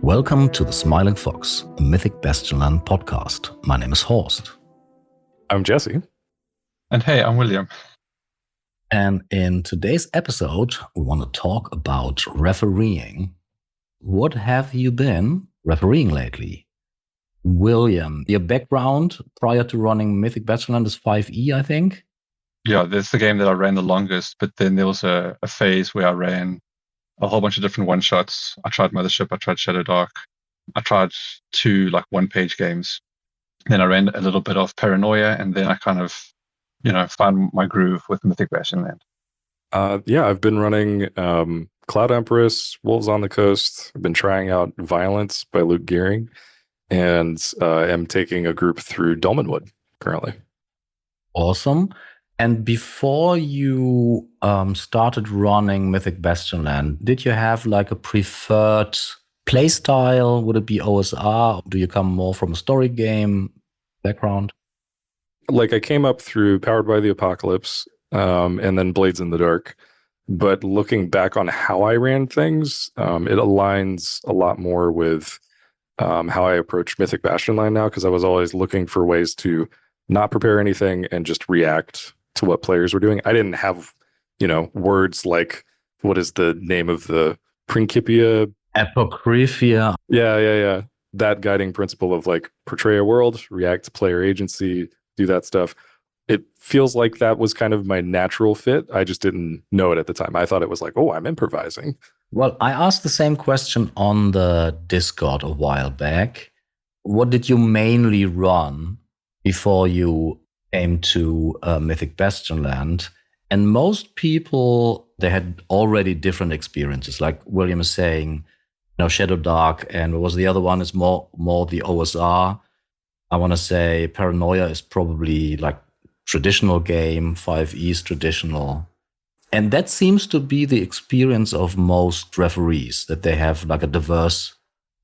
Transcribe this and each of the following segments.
Welcome to the Smiling Fox, a Mythic Bastionland podcast. My name is Horst. I'm Jesse. And hey, I'm William. And in today's episode, we want to talk about refereeing. What have you been refereeing lately? William, your background prior to running Mythic Bastionland is 5e, I think? Yeah, that's the game that I ran the longest, but then there was a phase where I ran a whole bunch of different one-shots. I tried Mothership, I tried Shadow Dark, I tried two one-page games. Then I ran a little bit of Paranoia, and then I kind of, found my groove with Mythic Bastionland. I've been running Cloud Empress, Wolves on the Coast. I've been trying out Violence by Luke Gearing, and am taking a group through Dolmenwood currently. Awesome. And before you started running Mythic Bastionland, did you have a preferred play style? Would it be OSR? Do you come more from a story game background? I came up through Powered by the Apocalypse, and then Blades in the Dark. But looking back on how I ran things, it aligns a lot more with how I approach Mythic Bastionland now, because I was always looking for ways to not prepare anything and just react to what players were doing. I didn't have, words like, what is the name of the Principia? Apocryphia. Yeah. That guiding principle of portray a world, react to player agency, do that stuff. It feels like that was kind of my natural fit. I just didn't know it at the time. I thought it was I'm improvising. Well, I asked the same question on the Discord a while back. What did you mainly run before you came to Mythic Bastionland? And most people, they had already different experiences. Like William is saying, Shadow Dark, and what was the other one? Is more the OSR. I want to say Paranoia is probably traditional game, 5e is traditional. And that seems to be the experience of most referees, that they have a diverse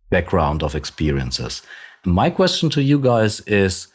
background of experiences. My question to you guys is,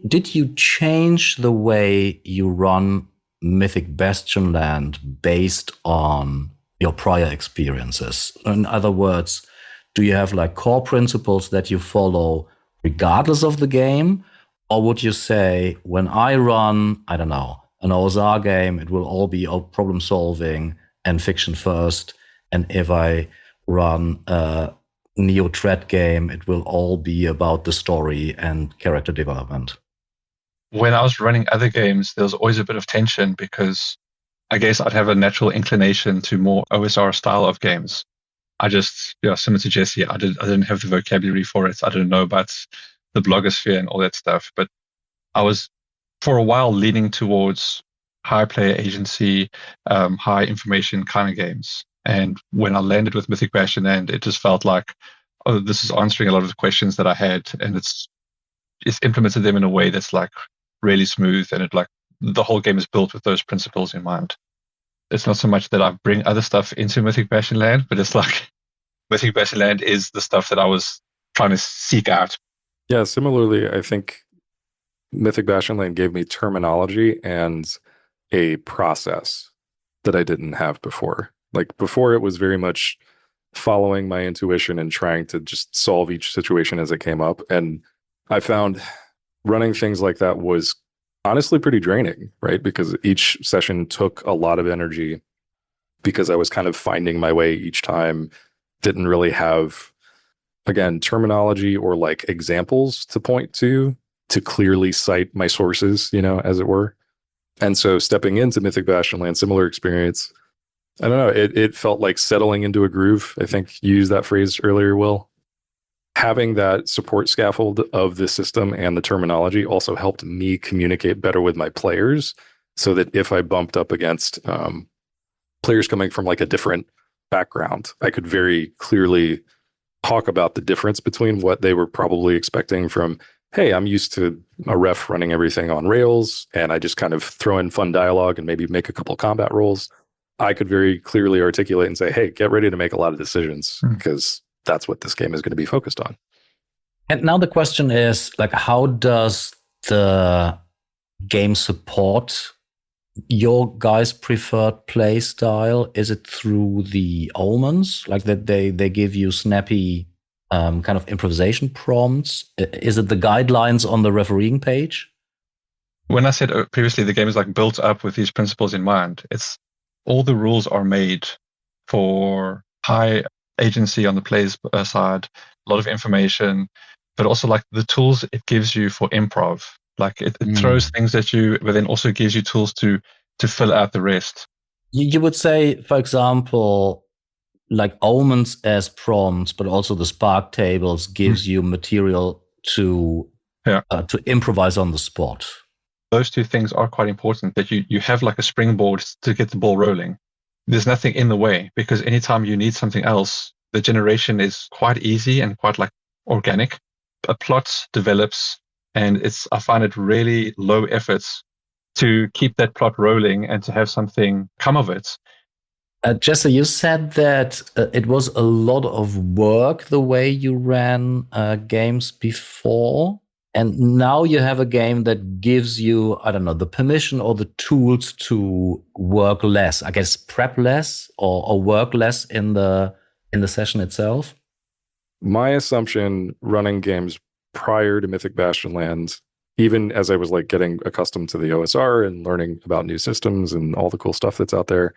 did you change the way you run Mythic Bastionland based on your prior experiences? In other words, do you have core principles that you follow regardless of the game? Or would you say, when I run, I don't know, an OSR game, it will all be problem solving and fiction first. And if I run a Neo Threat game, it will all be about the story and character development? When I was running other games, there was always a bit of tension because I guess I'd have a natural inclination to more OSR style of games. I just, similar to Jesse, I didn't have the vocabulary for it. I didn't know about the blogosphere and all that stuff. But I was, for a while, leaning towards high player agency, high information kind of games. And when I landed with Mythic Bastionland, it just felt like, oh, this is answering a lot of the questions that I had, and it's implemented them in a way that's really smooth, and the whole game is built with those principles in mind. It's not so much that I bring other stuff into Mythic Bastionland, but it's Mythic Bastionland is the stuff that I was trying to seek out. Yeah, similarly, I think Mythic Bastionland gave me terminology and a process that I didn't have before. Before, it was very much following my intuition and trying to just solve each situation as it came up. And I found running things like that was honestly pretty draining, right? Because each session took a lot of energy because I was kind of finding my way each time. Didn't really have, again, terminology or examples to point to clearly cite my sources, as it were. And so stepping into Mythic Bastionland, similar experience. I don't know, it felt like settling into a groove. I think you used that phrase earlier, Will. Having that support scaffold of the system and the terminology also helped me communicate better with my players, so that if I bumped up against players coming from a different background, I could very clearly talk about the difference between what they were probably expecting from, hey, I'm used to a ref running everything on rails, and I just kind of throw in fun dialogue and maybe make a couple combat rolls. I could very clearly articulate and say, hey, get ready to make a lot of decisions, because that's what this game is going to be focused on. And now the question is, how does the game support your guys' preferred play style? Is it through the omens, that they give you snappy kind of improvisation prompts? Is it the guidelines on the refereeing page? When I said previously the game is like built up with these principles in mind, it's all the rules are made for high agency on the player's side, a lot of information, but also like the tools it gives you for improv. Like it throws things at you, but then also gives you tools to fill out the rest. You would say, for example, like omens as prompts, but also the spark tables gives you material to improvise on the spot. Those two things are quite important, that you have like a springboard to get the ball rolling. There's nothing in the way, because anytime you need something else, the generation is quite easy and quite like organic. A plot develops, and I find it really low efforts to keep that plot rolling and to have something come of it. Jesse, you said that it was a lot of work the way you ran games before. And now you have a game that gives you, I don't know, the permission or the tools to work less, I guess, prep less or work less in the session itself. My assumption running games prior to Mythic Bastionland, even as I was like getting accustomed to the OSR and learning about new systems and all the cool stuff that's out there,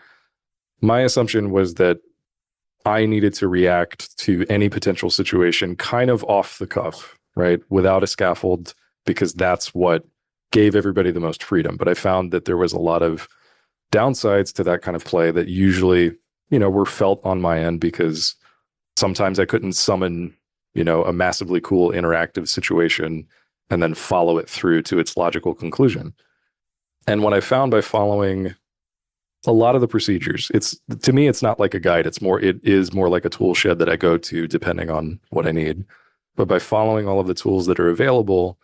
my assumption was that I needed to react to any potential situation kind of off the cuff, right? Without a scaffold, because that's what gave everybody the most freedom. But I found that there was a lot of downsides to that kind of play that usually, were felt on my end, because sometimes I couldn't summon, a massively cool interactive situation and then follow it through to its logical conclusion. And what I found by following a lot of the procedures, to me, it's not like a guide. It is more like a tool shed that I go to depending on what I need. But by following all of the tools that are available,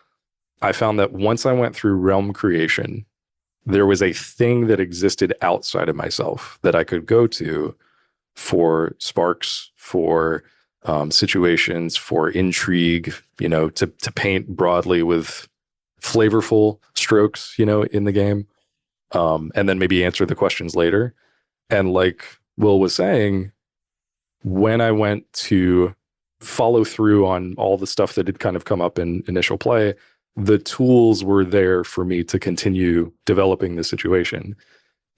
I found that once I went through realm creation, there was a thing that existed outside of myself that I could go to for sparks, for situations, for intrigue, to paint broadly with flavorful strokes, in the game, and then maybe answer the questions later. And like Will was saying, when I went to follow through on all the stuff that had kind of come up in initial play, the tools were there for me to continue developing the situation.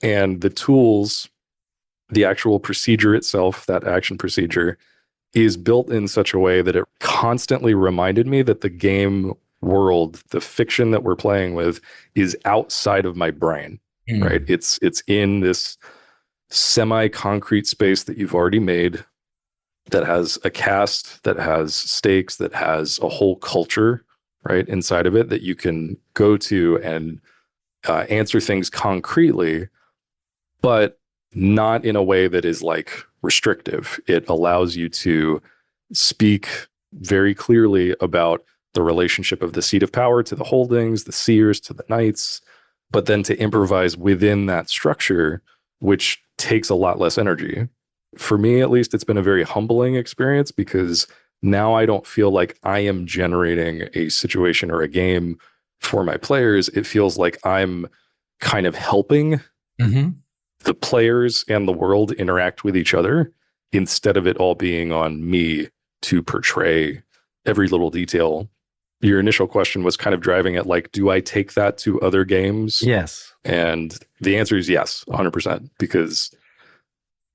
And the tools, the actual procedure itself, that action procedure, is built in such a way that it constantly reminded me that the game world, the fiction that we're playing with, is outside of my brain, right? It's in this semi-concrete space that you've already made, that has a cast, that has stakes, that has a whole culture, right, inside of it that you can go to and answer things concretely, but not in a way that is like restrictive. It allows you to speak very clearly about the relationship of the seat of power to the holdings, the seers to the knights, but then to improvise within that structure, which takes a lot less energy. For me, at least, it's been a very humbling experience, because now I don't feel like I am generating a situation or a game for my players. It feels like I'm kind of helping the players and the world interact with each other, instead of it all being on me to portray every little detail. Your initial question was kind of driving at like, do I take that to other games? Yes. And the answer is yes, 100%, because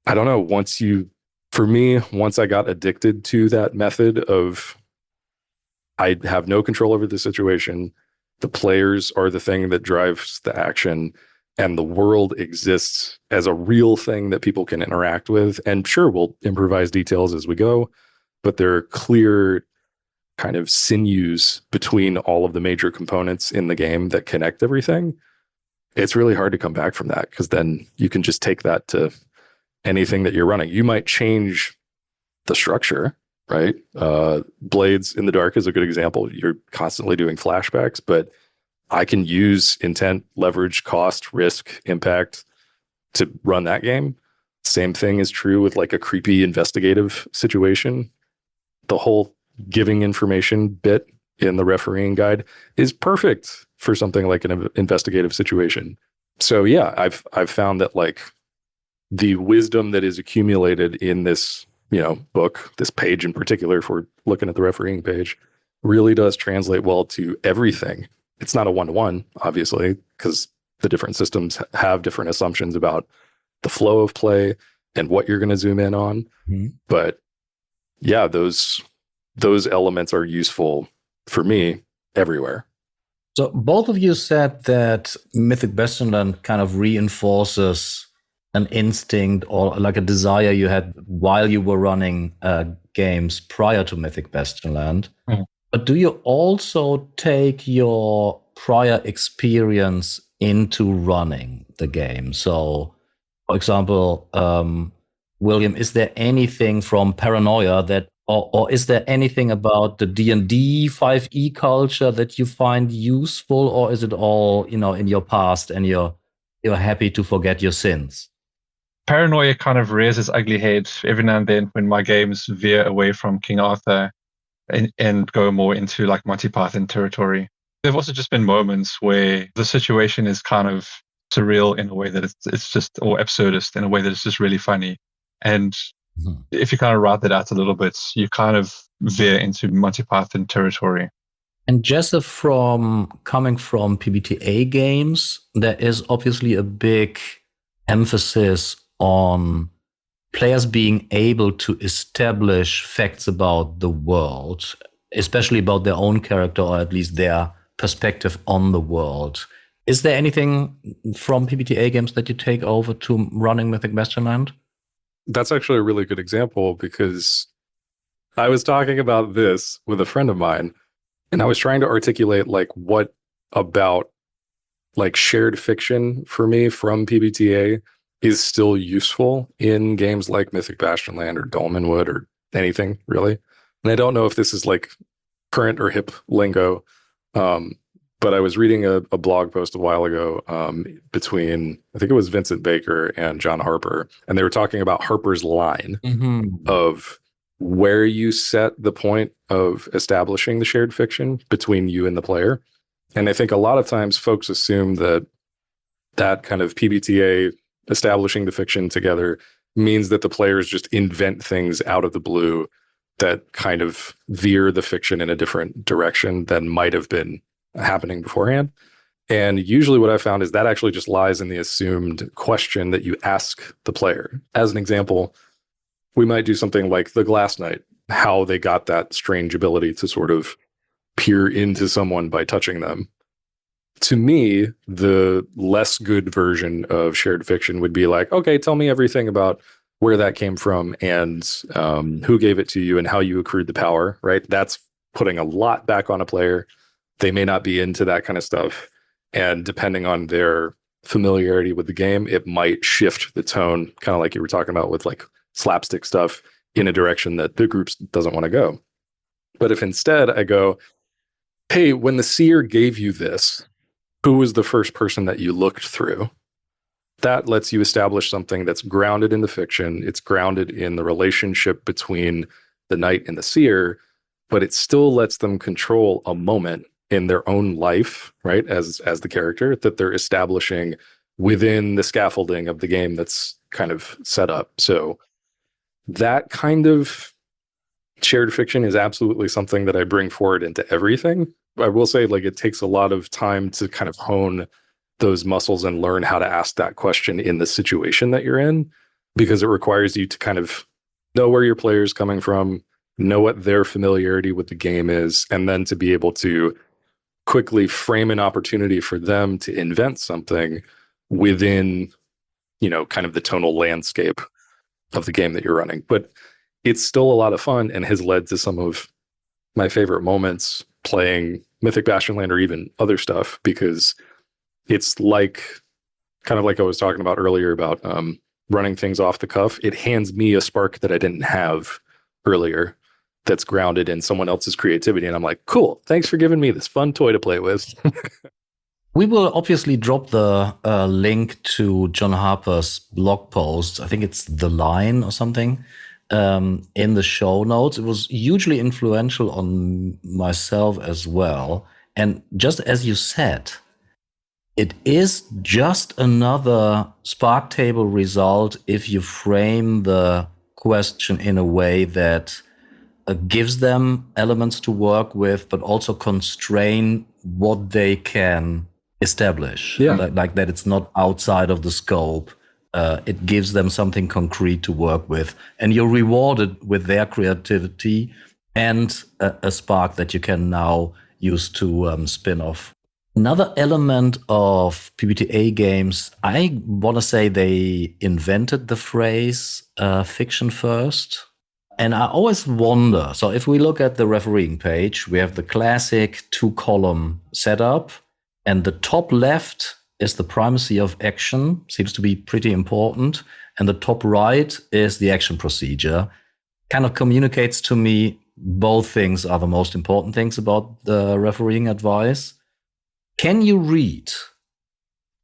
I don't know, once I got addicted to that method of, I have no control over the situation, the players are the thing that drives the action, and the world exists as a real thing that people can interact with. And sure, we'll improvise details as we go, but there are clear kind of sinews between all of the major components in the game that connect everything. It's really hard to come back from that, because then you can just take that to anything that you're running. You might change the structure, right? Blades in the Dark is a good example. You're constantly doing flashbacks, but I can use intent, leverage, cost, risk, impact to run that game. Same thing is true with like a creepy investigative situation. The whole giving information bit in the refereeing guide is perfect for something like an investigative situation. So yeah, I've found that like the wisdom that is accumulated in this book, this page in particular, if we're looking at the refereeing page, really does translate well to everything. It's not a one-to-one, obviously, because the different systems have different assumptions about the flow of play and what you're going to zoom in on. Mm-hmm. But yeah, those elements are useful for me everywhere. So both of you said that Mythic Bastionland kind of reinforces an instinct or like a desire you had while you were running games prior to Mythic Bastionland. Mm. But do you also take your prior experience into running the game? So, for example, William, is there anything from Paranoia that, or is there anything about the D&D 5e culture that you find useful, or is it all, in your past and you're happy to forget your sins? Paranoia kind of rears its ugly head every now and then when my games veer away from King Arthur and go more into like Monty Python territory. There have also just been moments where the situation is kind of surreal in a way that it's just, or absurdist in a way that it's just really funny. And if you kind of route that out a little bit, you kind of veer into Monty Python territory. And just coming from PBTA games, there is obviously a big emphasis on players being able to establish facts about the world, especially about their own character, or at least their perspective on the world. Is there anything from PBTA games that you take over to running Mythic Bastionland? That's actually a really good example, because I was talking about this with a friend of mine, and I was trying to articulate like what about like shared fiction for me from PBTA is still useful in games like Mythic Bastionland or Dolmenwood or anything really. And I don't know if this is like current or hip lingo, but I was reading a blog post a while ago between, I think it was Vincent Baker and John Harper, and they were talking about Harper's line of where you set the point of establishing the shared fiction between you and the player. And I think a lot of times folks assume that kind of PBTA establishing the fiction together means that the players just invent things out of the blue that kind of veer the fiction in a different direction than might have been happening beforehand. And usually what I found is that actually just lies in the assumed question that you ask the player. As an example, we might do something like the Glass Knight, how they got that strange ability to sort of peer into someone by touching them. To me, the less good version of shared fiction would be like, okay, tell me everything about where that came from and who gave it to you and how you accrued the power, right? That's putting a lot back on a player. They may not be into that kind of stuff. And depending on their familiarity with the game, it might shift the tone, kind of like you were talking about with like slapstick stuff, in a direction that the group doesn't want to go. But if instead I go, hey, when the seer gave you this, who was the first person that you looked through? That lets you establish something that's grounded in the fiction. It's grounded in the relationship between the knight and the seer, but it still lets them control a moment in their own life, right? As the character that they're establishing within the scaffolding of the game that's kind of set up. So that kind of shared fiction is absolutely something that I bring forward into everything. I will say, like, it takes a lot of time to kind of hone those muscles and learn how to ask that question in the situation that you're in, because it requires you to kind of know where your player's coming from, know what their familiarity with the game is, and then to be able to quickly frame an opportunity for them to invent something within, kind of the tonal landscape of the game that you're running. But it's still a lot of fun and has led to some of my favorite moments playing Mythic Bastionland or even other stuff, because it's like, kind of like I was talking about earlier about running things off the cuff. It hands me a spark that I didn't have earlier that's grounded in someone else's creativity. And I'm like, cool, thanks for giving me this fun toy to play with. We will obviously drop the link to John Harper's blog post. I think it's The Line or something in the show notes. It was hugely influential on myself as well. And just as you said, it is just another Spark table result if you frame the question in a way that gives them elements to work with, but also constrain what they can establish. Yeah. Like that it's not outside of the scope. It gives them something concrete to work with. And you're rewarded with their creativity and a spark that you can now use to spin off. Another element of PBTA games, I want to say they invented the phrase fiction first. And I always wonder, so if we look at the refereeing page, we have the classic 2-column setup, and the top left is the primacy of action, seems to be pretty important, and the top right is the action procedure. Kind of communicates to me both things are the most important things about the refereeing advice. Can you read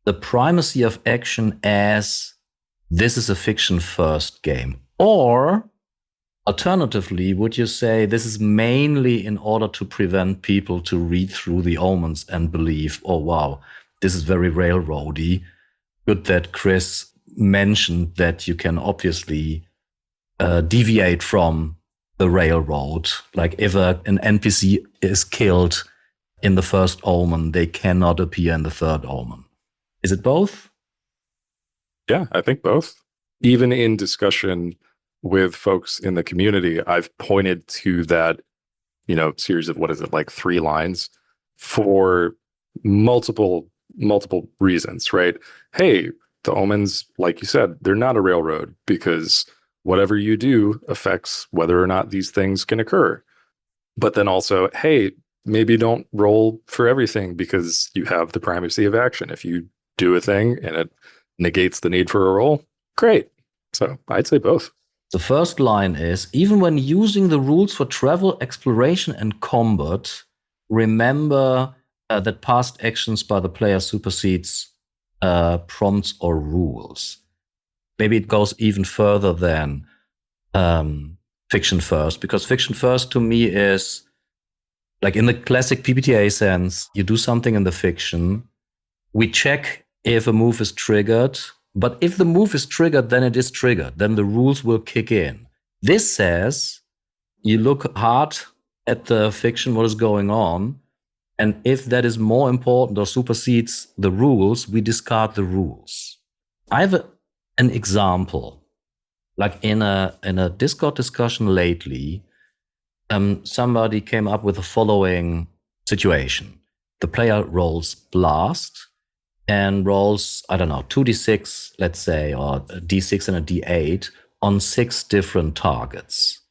the primacy of action as this is a fiction first game? Or alternatively, would you say this is mainly in order to prevent people to read through the omens and believe, oh, wow, this is very railroady? Good that Chris mentioned that you can obviously deviate from the railroad. Like if an NPC is killed in the first omen, they cannot appear in the third omen. Is it both? Yeah, I think both. Even in discussion with folks in the community, I've pointed to that, series of, what is it, like 3 lines for multiple reasons, right? Hey, the omens, like you said, they're not a railroad because whatever you do affects whether or not these things can occur. But then also, hey, maybe don't roll for everything because you have the primacy of action. If you do a thing and it negates the need for a roll, great. So I'd say both. The first line is, even when using the rules for travel, exploration, and combat, remember that past actions by the player supersedes prompts or rules. Maybe it goes even further than fiction first, because fiction first to me is, like in the classic PBTA sense, you do something in the fiction, we check if a move is triggered, but if the move is triggered, then it is triggered. Then the rules will kick in. This says you look hard at the fiction, what is going on, and if that is more important or supersedes the rules, we discard the rules. I have an example. Like in a Discord discussion lately, somebody came up with the following situation. The player rolls blast and rolls, I don't know, 2d6, let's say, or a d6 and a d8 on 6 different targets.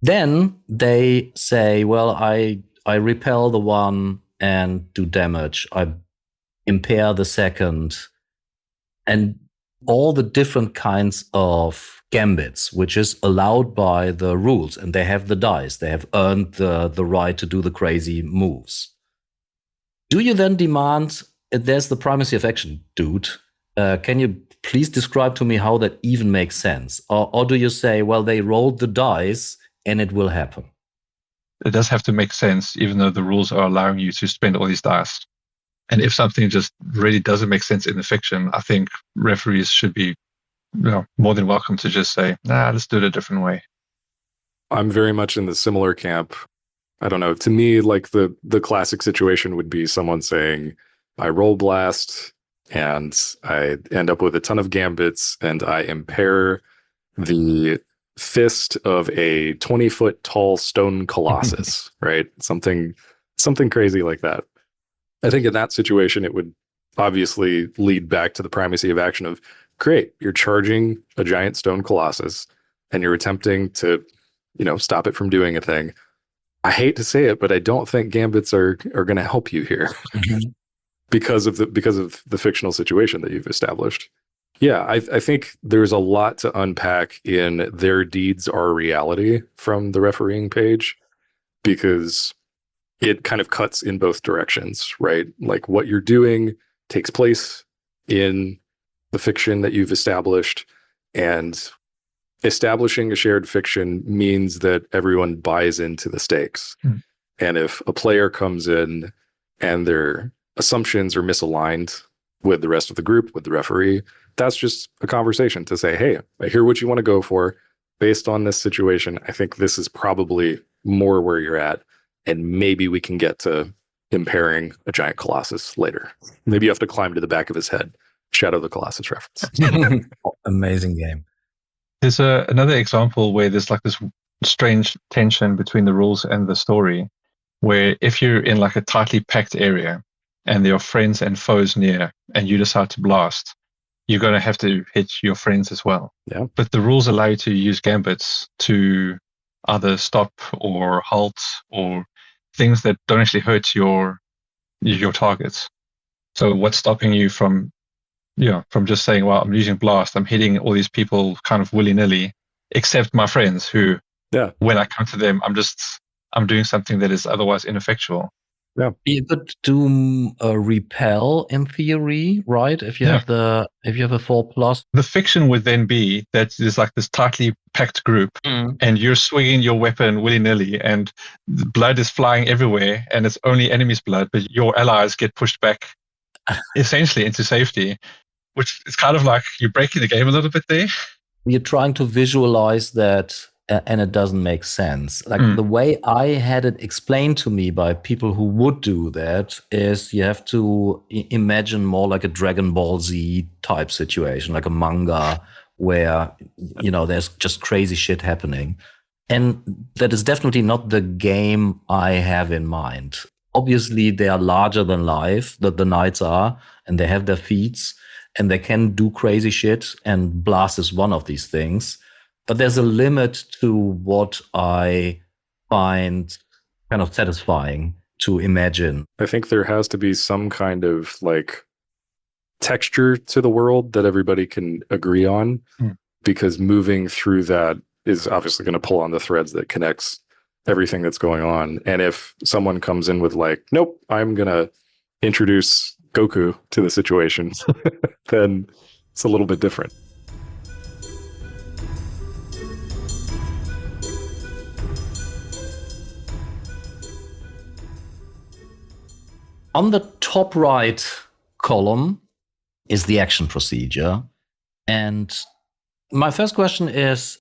Then they say, well, I repel the one and do damage. I impair the second. And all the different kinds of gambits, which is allowed by the rules. And they have the dice. They have earned the right to do the crazy moves. Do you then demand, there's the primacy of action, dude. Can you please describe to me how that even makes sense? Or do you say, well, they rolled the dice and it will happen? It does have to make sense, even though the rules are allowing you to spend all these dice. And if something just really doesn't make sense in the fiction, I think referees should be more than welcome to just say, nah, let's do it a different way. I'm very much in the similar camp. I don't know. To me, like the classic situation would be someone saying, I roll blast and I end up with a ton of gambits and I impair the fist of a 20-foot tall stone colossus, right? Something crazy like that. I think in that situation, it would obviously lead back to the primacy of action of, great, you're charging a giant stone colossus and you're attempting to, stop it from doing a thing. I hate to say it, but I don't think gambits are going to help you here because of the fictional situation that you've established. Yeah, I think there's a lot to unpack in their deeds are reality from the refereeing page, because it kind of cuts in both directions, right? Like what you're doing takes place in the fiction that you've established, and establishing a shared fiction means that everyone buys into the stakes. And if a player comes in and their assumptions are misaligned with the rest of the group, with the referee, that's just a conversation to say, hey, I hear what you want to go for. based on this situation, I think this is probably more where you're at, and maybe we can get to impairing a giant colossus later. Maybe you have to climb to the back of his head. Shadow of the Colossus reference. Amazing game. There's another example where there's like this strange tension between the rules and the story, where if you're in like a tightly packed area and there are friends and foes near and you decide to blast, you're going to have to hit your friends as well. Yeah. But the rules allow you to use gambits to either stop or halt or things that don't actually hurt your targets. So what's stopping you from just saying, well, I'm using blast, I'm hitting all these people kind of willy-nilly, except my friends who, when I come to them, I'm doing something that is otherwise ineffectual. Yeah. You could do a repel in theory, right? If you have a 4+. The fiction would then be that there's like this tightly packed group and you're swinging your weapon willy-nilly and the blood is flying everywhere and it's only enemy's blood, but your allies get pushed back essentially into safety, which is kind of like you're breaking the game a little bit there. You're trying to visualize that and it doesn't make sense. Like the way I had it explained to me by people who would do that is you have to imagine more like a Dragon Ball Z type situation, like a manga where, there's just crazy shit happening. And that is definitely not the game I have in mind. Obviously, they are larger than life, that the knights are, and they have their feats, and they can do crazy shit, and blast is one of these things. But there's a limit to what I find kind of satisfying to imagine. I think there has to be some kind of like texture to the world that everybody can agree on, because moving through that is obviously going to pull on the threads that connects everything that's going on. And if someone comes in with like, nope, I'm going to introduce Goku to the situation, then it's a little bit different. On the top right column is the action procedure. And my first question is,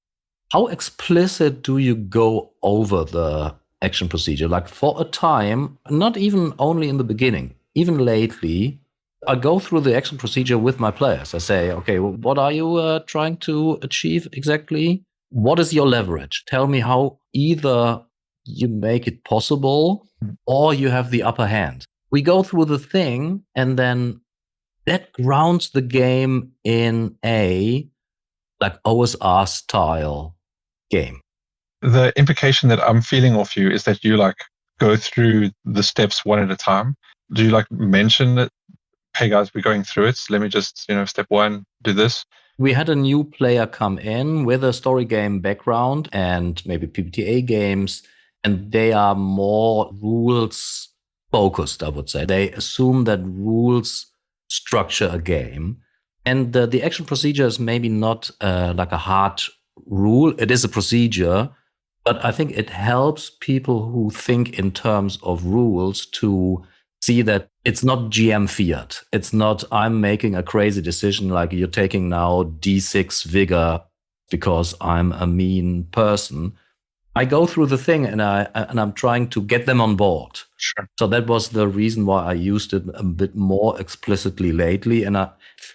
how explicit do you go over the action procedure? Like for a time, not even only in the beginning, even lately, I go through the action procedure with my players. I say, okay, well, what are you trying to achieve exactly? What is your leverage? Tell me how either you make it possible or you have the upper hand. We go through the thing, and then that grounds the game in a like OSR style game. The implication that I'm feeling off you is that you like go through the steps one at a time. Do you like mention that, hey guys, we're going through it, so let me just, step one, do this? We had a new player come in with a story game background and maybe PBTA games, and they are more rules focused, I would say. They assume that rules structure a game. And the action procedure is maybe not like a hard rule. It is a procedure, but I think it helps people who think in terms of rules to see that it's not GM fiat. It's not, I'm making a crazy decision like you're taking now D6 vigor because I'm a mean person. I go through the thing and I'm trying to get them on board. Sure. So that was the reason why I used it a bit more explicitly lately. And I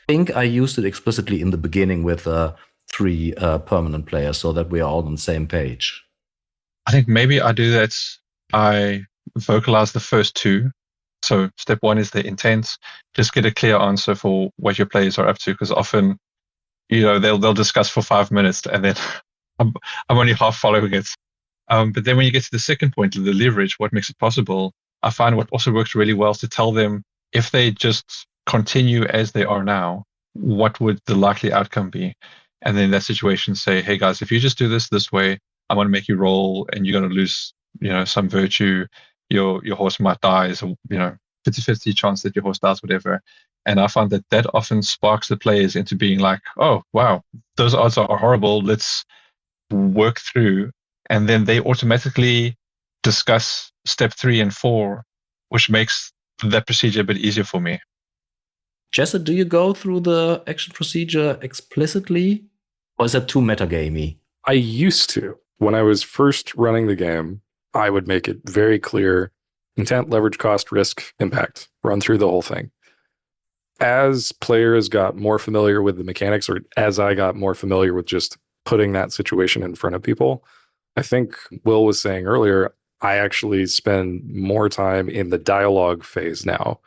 think I used it explicitly in the beginning with 3 permanent players so that we are all on the same page. I think maybe I do that. I vocalize the first 2. So step 1 is the intent. Just get a clear answer for what your players are up to, because often, they'll discuss for 5 minutes and then I'm only half following it. But then when you get to the second point, the leverage, what makes it possible, I find what also works really well is to tell them if they just continue as they are now, what would the likely outcome be? And then in that situation say, hey guys, if you just do this way, I'm going to make you roll and you're going to lose, some virtue. Your horse might die. So, 50-50 chance that your horse dies, whatever. And I find that often sparks the players into being like, oh, wow, those odds are horrible. Let's work through. And then they automatically discuss step 3 and 4, which makes that procedure a bit easier for me. Jesse, do you go through the action procedure explicitly? Or is that too metagamey? I used to. When I was first running the game, I would make it very clear: intent, leverage, cost, risk, impact. Run through the whole thing. As players got more familiar with the mechanics, or as I got more familiar with just putting that situation in front of people, I think Will was saying earlier, I actually spend more time in the dialogue phase now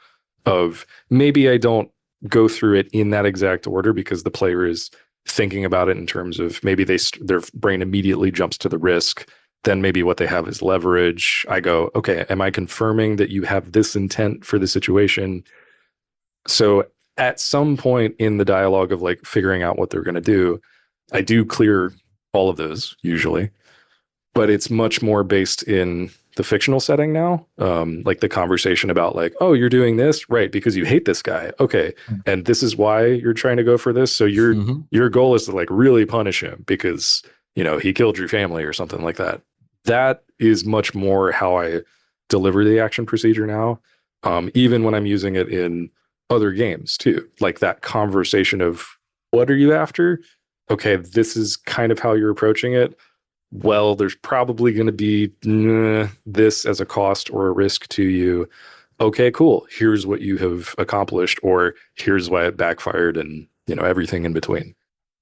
of maybe I don't go through it in that exact order because the player is thinking about it in terms of maybe their brain immediately jumps to the risk. Then maybe what they have is leverage. I go, okay, am I confirming that you have this intent for the situation? So at some point in the dialogue of like figuring out what they're going to do, I do clear all of those usually, but it's much more based in the fictional setting now. Like the conversation about like, oh, you're doing this, right, because you hate this guy. Okay. And this is why you're trying to go for this. So your goal is to like really punish him because, you know, he killed your family or something like that. That is much more how I deliver the action procedure now. Even when I'm using it in other games too, like that conversation of what are you after? Okay, this is kind of how you're approaching it. Well, there's probably going to be this as a cost or a risk to you. Okay, cool. Here's what you have accomplished, or here's why it backfired, and you know everything in between.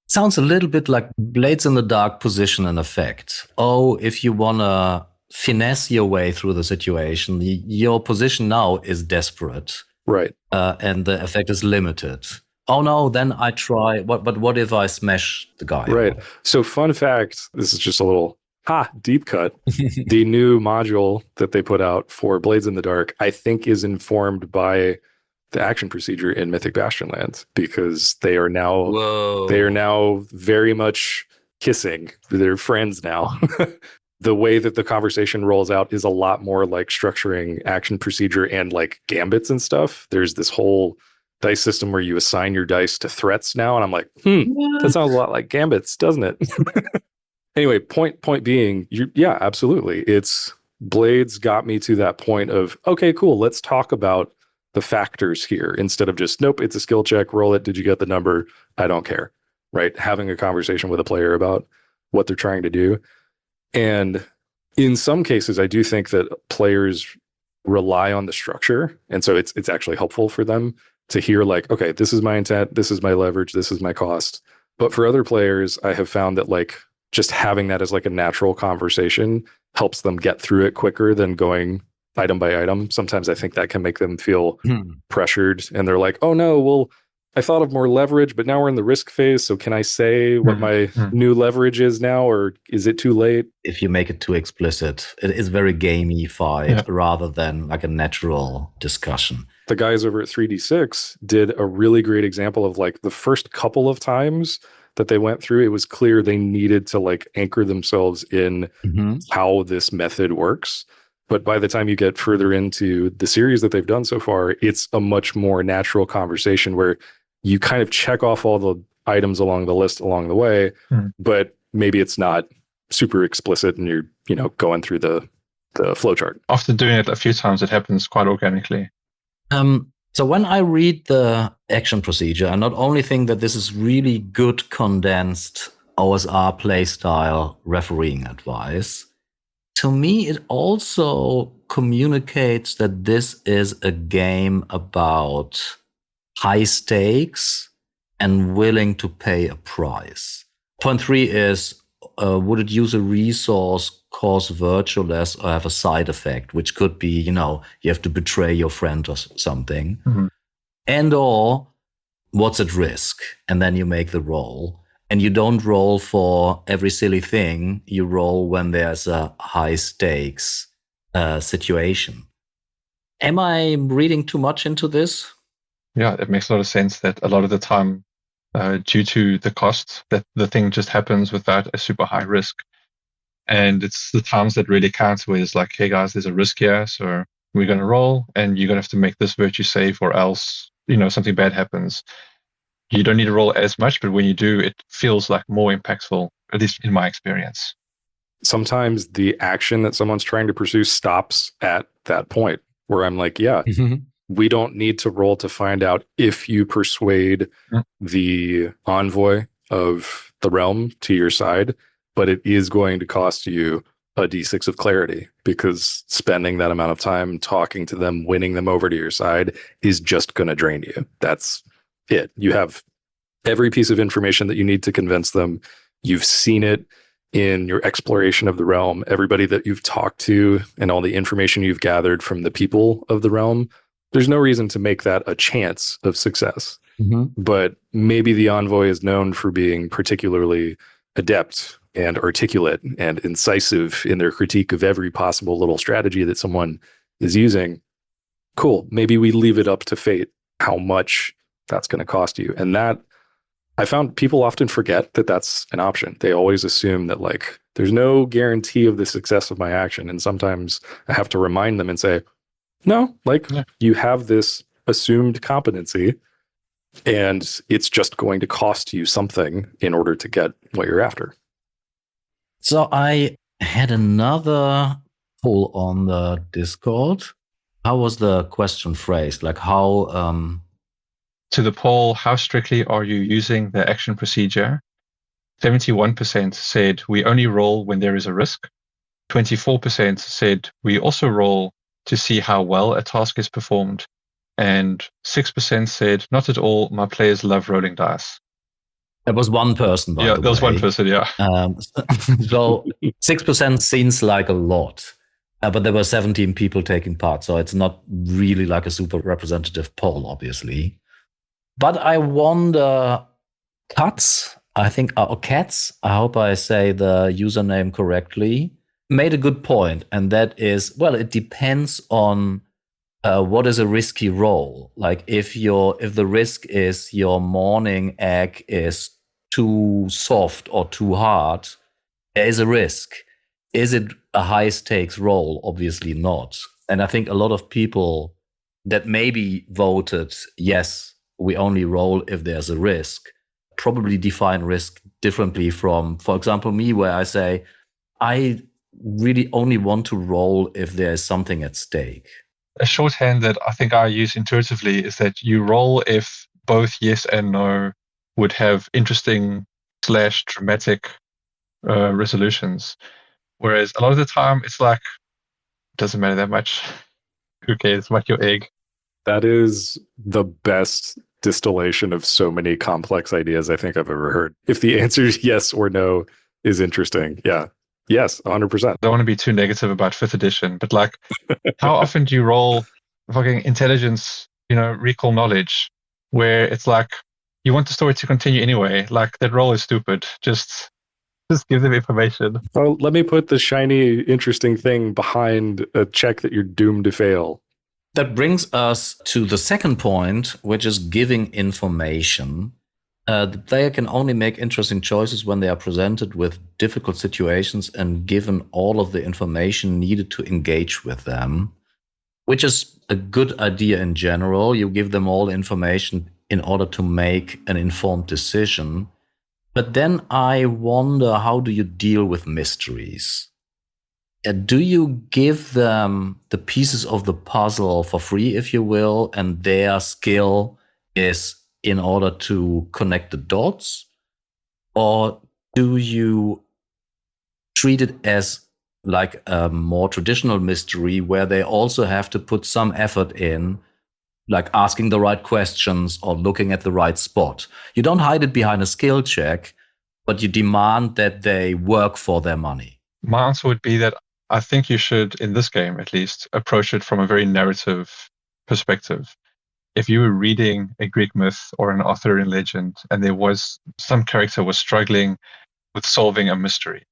Sounds a little bit like Blades in the Dark position and effect. Oh, if you want to finesse your way through the situation, your position now is desperate. Right. And the effect is limited. Oh no, then I try. But what if I smash the guy? Right. So fun fact, this is just a little deep cut. The new module that they put out for Blades in the Dark, I think is informed by the action procedure in Mythic Bastionland, because they are now very much kissing. They're friends now. The way that the conversation rolls out is a lot more like structuring action procedure and like gambits and stuff. There's this whole dice system where you assign your dice to threats now. And I'm like, that sounds a lot like gambits, doesn't it? Anyway, point being, yeah, absolutely. It's Blades got me to that point of, okay, cool. Let's talk about the factors here instead of just, nope, it's a skill check, roll it. Did you get the number? I don't care. Right. Having a conversation with a player about what they're trying to do. And in some cases, I do think that players rely on the structure. And so it's actually helpful for them to hear like, okay, this is my intent, this is my leverage, this is my cost. But for other players, I have found that like just having that as like a natural conversation helps them get through it quicker than going item by item. Sometimes I think that can make them feel pressured, and they're like, oh no, well, I thought of more leverage, but now we're in the risk phase. So can I say what my new leverage is now, or is it too late? If you make it too explicit, it is very gamified rather than like a natural discussion. The guys over at 3D6 did a really great example of like the first couple of times that they went through, it was clear they needed to like anchor themselves in how this method works. But by the time you get further into the series that they've done so far, it's a much more natural conversation where you kind of check off all the items along the list along the way, but maybe it's not super explicit and you're, you know, going through the flowchart. After doing it a few times, it happens quite organically. So when I read the action procedure, I not only think that this is really good condensed OSR playstyle refereeing advice, to me, it also communicates that this is a game about high stakes and willing to pay a price. Point 3 is, would it use a resource, cause virtueless, or have a side effect, which could be, you know, you have to betray your friend or something. And or what's at risk? And then you make the roll. And you don't roll for every silly thing. You roll when there's a high stakes situation. Am I reading too much into this? Yeah, it makes a lot of sense that a lot of the time, due to the cost, that the thing just happens without a super high risk. And it's the times that really count where it's like, hey guys, there's a risk here, so we're going to roll and you're going to have to make this virtue save or else, you know, something bad happens. You don't need to roll as much, but when you do, it feels like more impactful, at least in my experience. Sometimes the action that someone's trying to pursue stops at that point where I'm like, yeah, we don't need to roll to find out if you persuade the envoy of the realm to your side, but it is going to cost you a D6 of clarity, because spending that amount of time talking to them, winning them over to your side is just going to drain you. That's it. You have every piece of information that you need to convince them. You've seen it in your exploration of the realm. Everybody that you've talked to and all the information you've gathered from the people of the realm, there's no reason to make that a chance of success. Mm-hmm. But maybe the envoy is known for being particularly adept and articulate and incisive in their critique of every possible little strategy that someone is using. Cool. Maybe we leave it up to fate how much that's going to cost you. And that, I found people often forget that that's an option. They always assume that like there's no guarantee of the success of my action. And sometimes I have to remind them and say, no, like you have this assumed competency and it's just going to cost you something in order to get what you're after. So I had another poll on the Discord. How was the question phrased? Like how... To the poll, how strictly are you using the action procedure? 71% said we only roll when there is a risk. 24% said we also roll to see how well a task is performed. And 6% said, not at all, my players love rolling dice. There was one person, by the way. Yeah, there was one person, yeah. So 6% seems like a lot, but there were 17 people taking part. So it's not really like a super representative poll, obviously. But I wonder, Cuts, I think, or Cats, I hope I say the username correctly, made a good point. And that is, well, it depends on what is a risky roll. Like if the risk is your morning egg is too soft or too hard, there is a risk. Is it a high stakes roll? Obviously not. And I think a lot of people that maybe voted, yes, we only roll if there's a risk, probably define risk differently from, for example, me, where I say, I really only want to roll if there's something at stake. A shorthand that I think I use intuitively is that you roll if both yes and no would have interesting / dramatic resolutions. Whereas a lot of the time it's like, it doesn't matter that much. Who cares? Like your egg. That is the best distillation of so many complex ideas I think I've ever heard. If the answer is yes or no is interesting. Yeah. Yes, 100%. I don't want to be too negative about 5th edition, but like, how often do you roll fucking intelligence, recall knowledge, where it's like, you want the story to continue anyway. Like, that roll is stupid. Just give them information. Well, let me put the shiny, interesting thing behind a check that you're doomed to fail. That brings us to the second point, which is giving information. The player can only make interesting choices when they are presented with difficult situations and given all of the information needed to engage with them, which is a good idea in general. You give them all the information in order to make an informed decision. But then I wonder, how do you deal with mysteries? Do you give them the pieces of the puzzle for free, if you will, and their skill is in order to connect the dots? Or do you treat it as like a more traditional mystery where they also have to put some effort in, like asking the right questions or looking at the right spot? You don't hide it behind a skill check, but you demand that they work for their money. My answer would be that I think you should, in this game at least, approach it from a very narrative perspective. If you were reading a Greek myth or an Arthurian legend and there was some character was struggling with solving a mystery,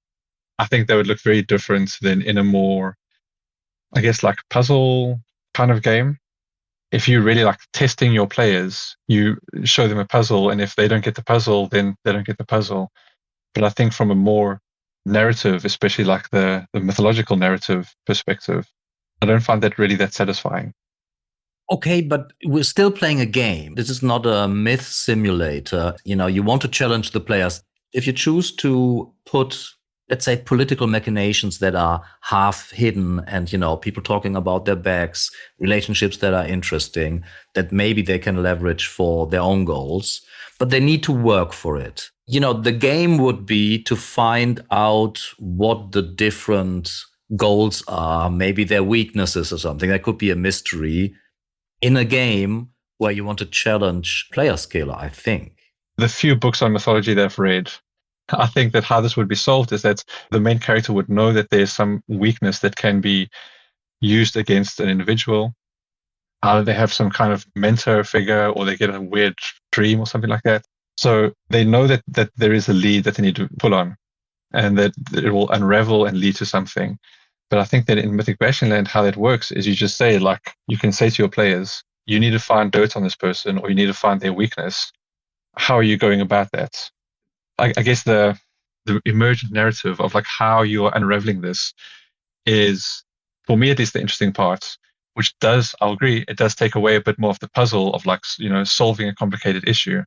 I think that would look very different than in a more, I guess, like puzzle kind of game. If you really like testing your players, you show them a puzzle, and if they don't get the puzzle, then they don't get the puzzle. But I think from a more narrative, especially like the mythological narrative perspective, I don't find that really that satisfying. Okay, but we're still playing a game. This is not a myth simulator. You want to challenge the players. If you choose to put, let's say, political machinations that are half hidden and, people talking about their backs, relationships that are interesting, that maybe they can leverage for their own goals, but they need to work for it. the game would be to find out what the different goals are, maybe their weaknesses or something. That could be a mystery in a game where you want to challenge player skill, I think. The few books on mythology that I've read, I think that how this would be solved is that the main character would know that there's some weakness that can be used against an individual. They have some kind of mentor figure, or they get a weird dream or something like that. So they know that there is a lead that they need to pull on, and that it will unravel and lead to something. But I think that in Mythic Bastionland, how that works is you just say, like, you can say to your players, you need to find dirt on this person, or you need to find their weakness. How are you going about that? I guess the emergent narrative of like how you are unraveling this is, for me at least, the interesting part, which does, I'll agree, it does take away a bit more of the puzzle of like, solving a complicated issue.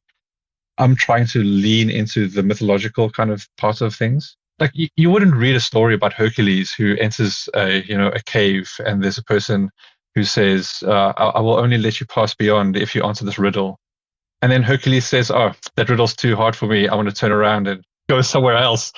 I'm trying to lean into the mythological kind of part of things. Like you wouldn't read a story about Hercules who enters a cave, and there's a person who says, I will only let you pass beyond if you answer this riddle. And then Hercules says, oh, that riddle's too hard for me. I want to turn around and go somewhere else.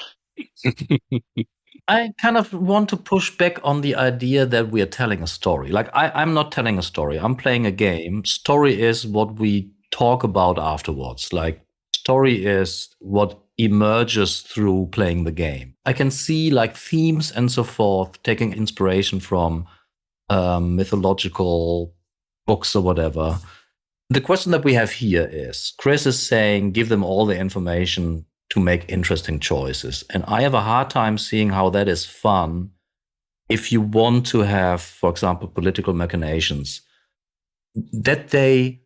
I kind of want to push back on the idea that we are telling a story. Like, I'm not telling a story. I'm playing a game. Story is what we talk about afterwards. Like, story is what emerges through playing the game. I can see like themes and so forth, taking inspiration from mythological books or whatever. The question that we have here is, Chris is saying, give them all the information to make interesting choices. And I have a hard time seeing how that is fun if you want to have, for example, political machinations that they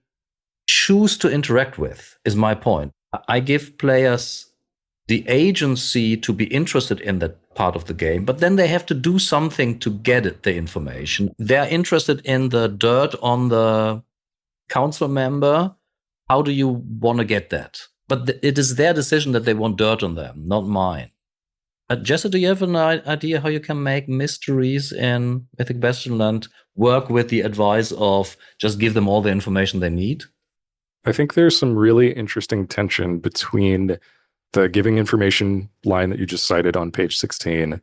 choose to interact with, is my point. I give players the agency to be interested in that part of the game, but then they have to do something to get the information. They're interested in the dirt on the council member. How do you want to get that? But it is their decision that they want dirt on them, not mine. Jesse, do you have an idea how you can make mysteries in Mythic Bastionland work with the advice of just give them all the information they need? I think there's some really interesting tension between the giving information line that you just cited on page 16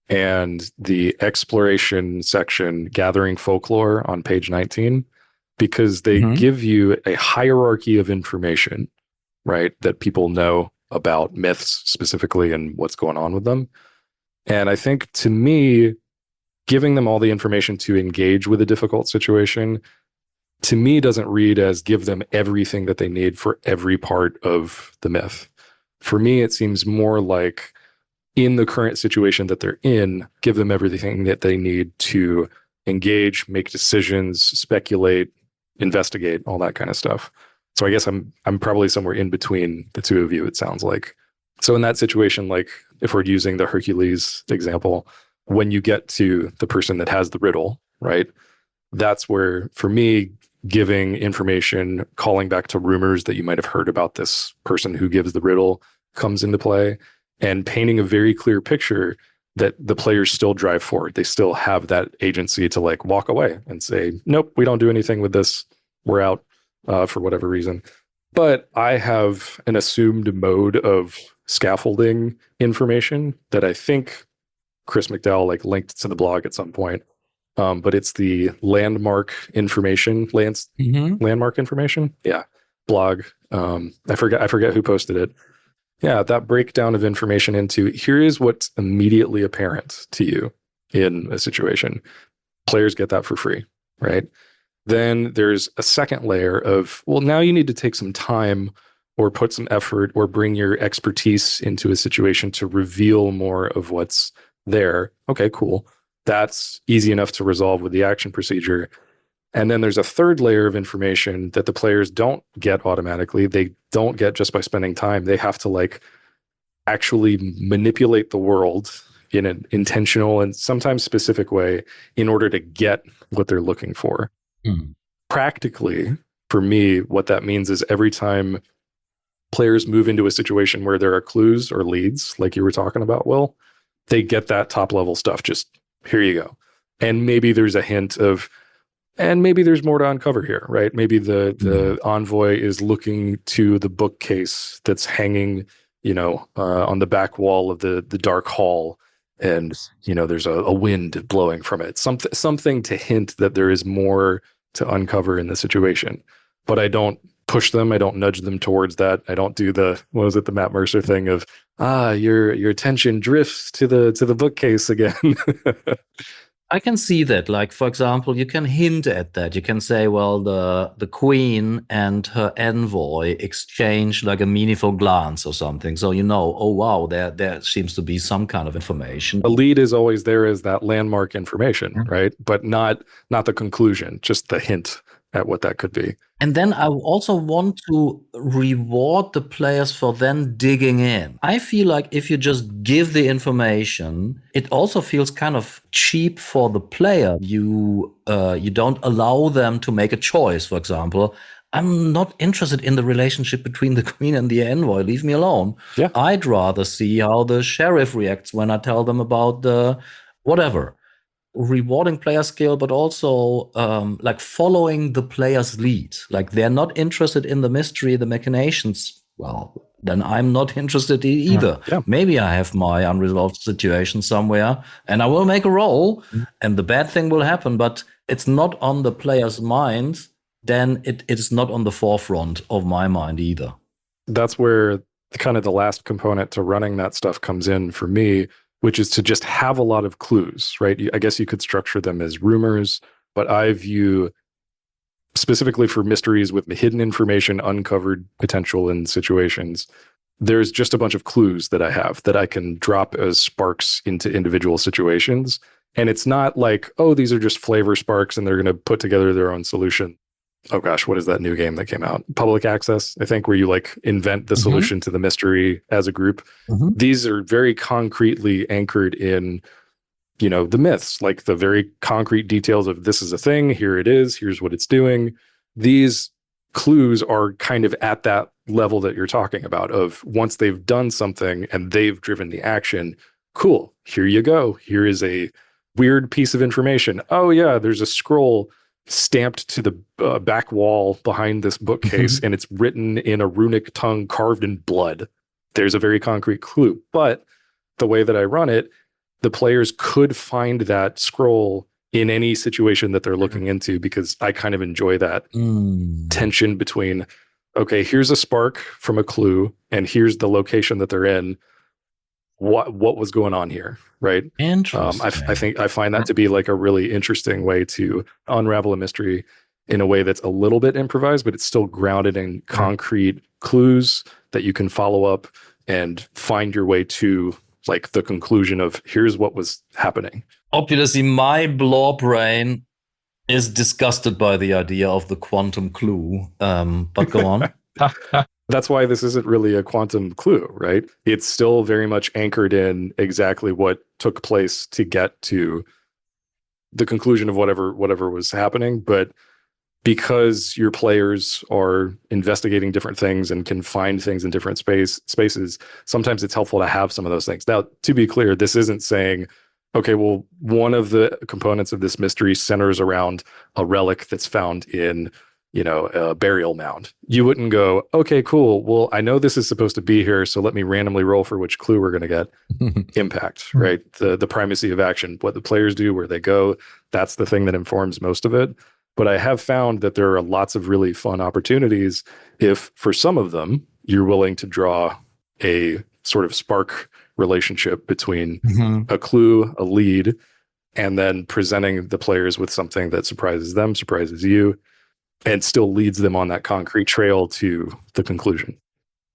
and the exploration section, gathering folklore, on page 19, because they give you a hierarchy of information, right, that people know about myths specifically and what's going on with them. And I think, to me, giving them all the information to engage with a difficult situation, to me, doesn't read as give them everything that they need for every part of the myth. For me, it seems more like, in the current situation that they're in, give them everything that they need to engage, make decisions, speculate, investigate, all that kind of stuff. So I guess I'm probably somewhere in between the two of you, it sounds like. So in that situation, like if we're using the Hercules example, when you get to the person that has the riddle, right, that's where, for me, giving information, calling back to rumors that you might have heard about this person who gives the riddle comes into play, and painting a very clear picture that the players still drive forward. They still have that agency to like walk away and say, nope, we don't do anything with this. We're out for whatever reason. But I have an assumed mode of scaffolding information that I think Chris McDowell like linked to the blog at some point. But it's the landmark information, landmark information. Yeah. Blog. I forget who posted it. Yeah, that breakdown of information into, here is what's immediately apparent to you in a situation. Players get that for free, right? Then there's a second layer of, well, now you need to take some time or put some effort or bring your expertise into a situation to reveal more of what's there. Okay, cool. That's easy enough to resolve with the action procedure. And then there's a third layer of information that the players don't get automatically. They don't get just by spending time. They have to like actually manipulate the world in an intentional and sometimes specific way in order to get what they're looking for. Practically, for me, what that means is every time players move into a situation where there are clues or leads, like you were talking about, Will, they get that top level stuff. Just here you go. And maybe there's a hint of, and maybe there's more to uncover here, right? Maybe the envoy is looking to the bookcase that's hanging on the back wall of the dark hall, and there's a wind blowing from it. Something to hint that there is more to uncover in the situation. But I don't push them. I don't nudge them towards that. I don't do the Matt Mercer thing of your attention drifts to the bookcase again. I can see that. Like, for example, you can hint at that. You can say, well, the queen and her envoy exchange like a meaningful glance or something. So oh wow, there seems to be some kind of information. The lead is always there as that landmark information, right? But not the conclusion, just the hint at what that could be. And then I also want to reward the players for then digging in. I feel like if you just give the information, it also feels kind of cheap for the player. You don't allow them to make a choice. For example, I'm not interested in the relationship between the queen and the envoy. Leave me alone. Yeah. I'd rather see how the sheriff reacts when I tell them about the whatever. Rewarding player skill, but also like following the player's lead. Like, they're not interested in the mystery, the machinations. Well, then I'm not interested either. Yeah. Maybe I have my unresolved situation somewhere and I will make a roll and the bad thing will happen, but it's not on the player's mind. Then it is not on the forefront of my mind either. That's where kind of the last component to running that stuff comes in for me, which is to just have a lot of clues, right? I guess you could structure them as rumors, but I view specifically for mysteries with hidden information, uncovered potential in situations, there's just a bunch of clues that I have that I can drop as sparks into individual situations. And it's not like, oh, these are just flavor sparks and they're going to put together their own solution. Oh gosh, what is that new game that came out? Public Access, I think, where you like invent the solution to the mystery as a group. These are very concretely anchored in, the myths, like the very concrete details of this is a thing, here it is, here's what it's doing. These clues are kind of at that level that you're talking about of once they've done something and they've driven the action, cool, here you go. Here is a weird piece of information. Oh yeah, there's a scroll stamped to the back wall behind this bookcase, and it's written in a runic tongue carved in blood. There's a very concrete clue. But the way that I run it, the players could find that scroll in any situation that they're looking into, because I kind of enjoy that tension between, okay, here's a spark from a clue, and here's the location that they're in. What was going on here, right? Interesting. I find that to be like a really interesting way to unravel a mystery in a way that's a little bit improvised, but it's still grounded in concrete clues that you can follow up and find your way to like the conclusion of here's what was happening. Obviously, my blur brain is disgusted by the idea of the quantum clue, but go on. That's why this isn't really a quantum clue, right? It's still very much anchored in exactly what took place to get to the conclusion of whatever was happening. But because your players are investigating different things and can find things in different spaces, sometimes it's helpful to have some of those things. Now, to be clear, this isn't saying, okay, well, one of the components of this mystery centers around a relic that's found in a burial mound. You wouldn't go, okay, cool. Well, I know this is supposed to be here, so let me randomly roll for which clue we're going to get. Impact, right? The primacy of action, what the players do, where they go, that's the thing that informs most of it. But I have found that there are lots of really fun opportunities if, for some of them, you're willing to draw a sort of spark relationship between a clue, a lead, and then presenting the players with something that surprises them, surprises you, and still leads them on that concrete trail to the conclusion.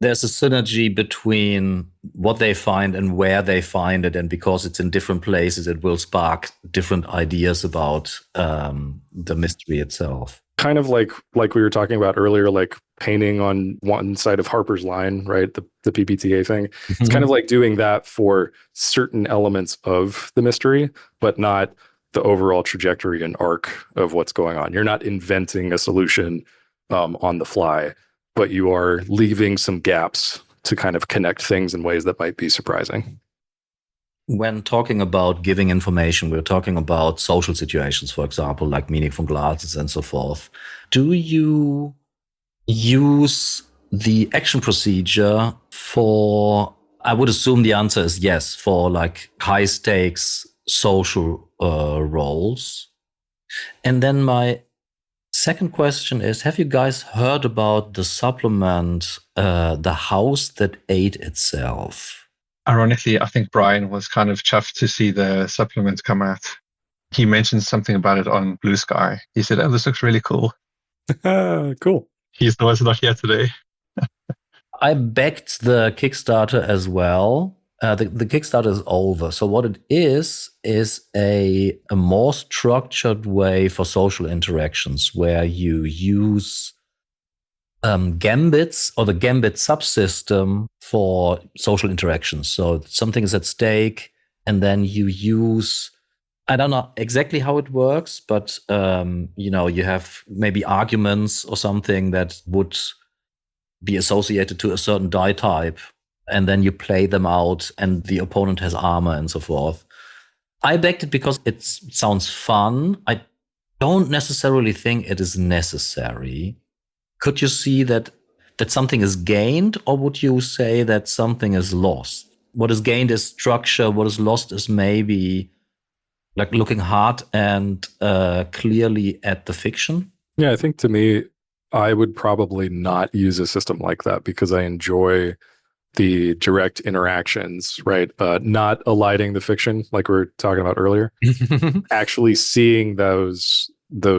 There's a synergy between what they find and where they find it. And because it's in different places, it will spark different ideas about the mystery itself. Kind of like we were talking about earlier, like painting on one side of Harper's line, right? The PPTA thing. It's kind of like doing that for certain elements of the mystery, but not the overall trajectory and arc of what's going on. You're not inventing a solution on the fly, but you are leaving some gaps to kind of connect things in ways that might be surprising. When talking about giving information, we're talking about social situations, for example, like meaningful glasses and so forth. Do you use the action procedure for, I would assume the answer is yes, for like high stakes social roles. And then my second question is, have you guys heard about the supplement, The House That Ate Itself? Ironically, I think Brian was kind of chuffed to see the supplement come out. He mentioned something about it on Blue Sky. He said, "Oh, this looks really cool." Cool. He's the one who's not here today. I backed the Kickstarter as well. The Kickstarter is over. So what it is a more structured way for social interactions where you use gambits or the gambit subsystem for social interactions. So something is at stake, and then you use, I don't know exactly how it works, but you have maybe arguments or something that would be associated to a certain die type, and then you play them out, and the opponent has armor and so forth. I backed it because it sounds fun. I don't necessarily think it is necessary. Could you see that something is gained, or would you say that something is lost? What is gained is structure. What is lost is maybe like looking hard and clearly at the fiction. Yeah, I think to me, I would probably not use a system like that because I enjoy the direct interactions, right? Not alighting the fiction like we were talking about earlier. Actually seeing those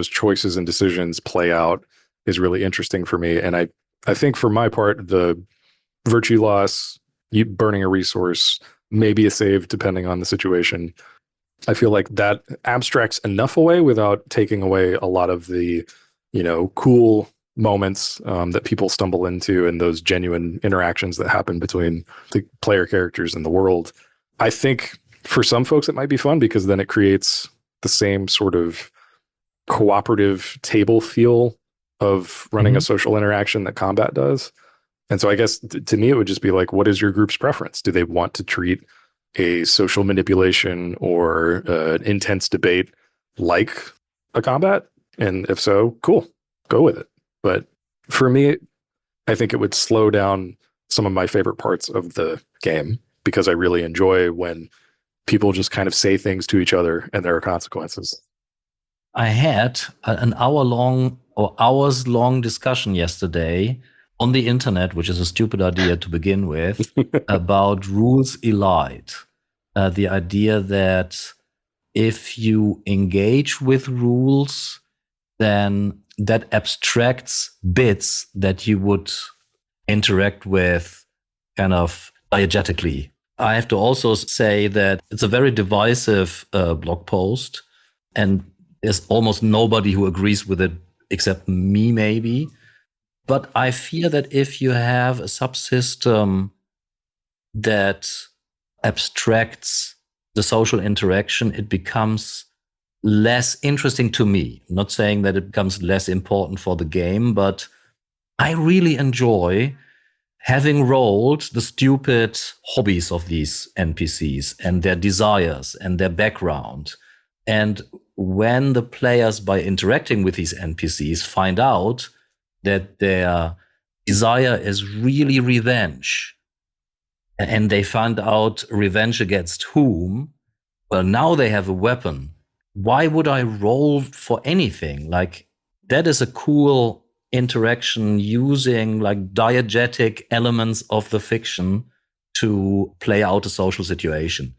choices and decisions play out is really interesting for me. And I think for my part, the virtue loss, you burning a resource, maybe a save depending on the situation, I feel like that abstracts enough away without taking away a lot of the, cool moments that people stumble into and those genuine interactions that happen between the player characters and the world. I think for some folks it might be fun because then it creates the same sort of cooperative table feel of running a social interaction that combat does. And so I guess to me, it would just be like, what is your group's preference? Do they want to treat a social manipulation or an intense debate like a combat? And if so, cool, go with it. But for me, I think it would slow down some of my favorite parts of the game because I really enjoy when people just kind of say things to each other and there are consequences. I had an hours-long discussion yesterday on the internet, which is a stupid idea to begin with, about rules elite. The idea that if you engage with rules, then that abstracts bits that you would interact with kind of diegetically. I have to also say that it's a very divisive blog post, and there's almost nobody who agrees with it except me, maybe. But I fear that if you have a subsystem that abstracts the social interaction, it becomes less interesting to me. I'm not saying that it becomes less important for the game, but I really enjoy having rolled the stupid hobbies of these NPCs and their desires and their background. And when the players, by interacting with these NPCs, find out that their desire is really revenge, and they find out revenge against whom, well, now they have a weapon. Why would I roll for anything? Like, that is a cool interaction using like diegetic elements of the fiction to play out a social situation.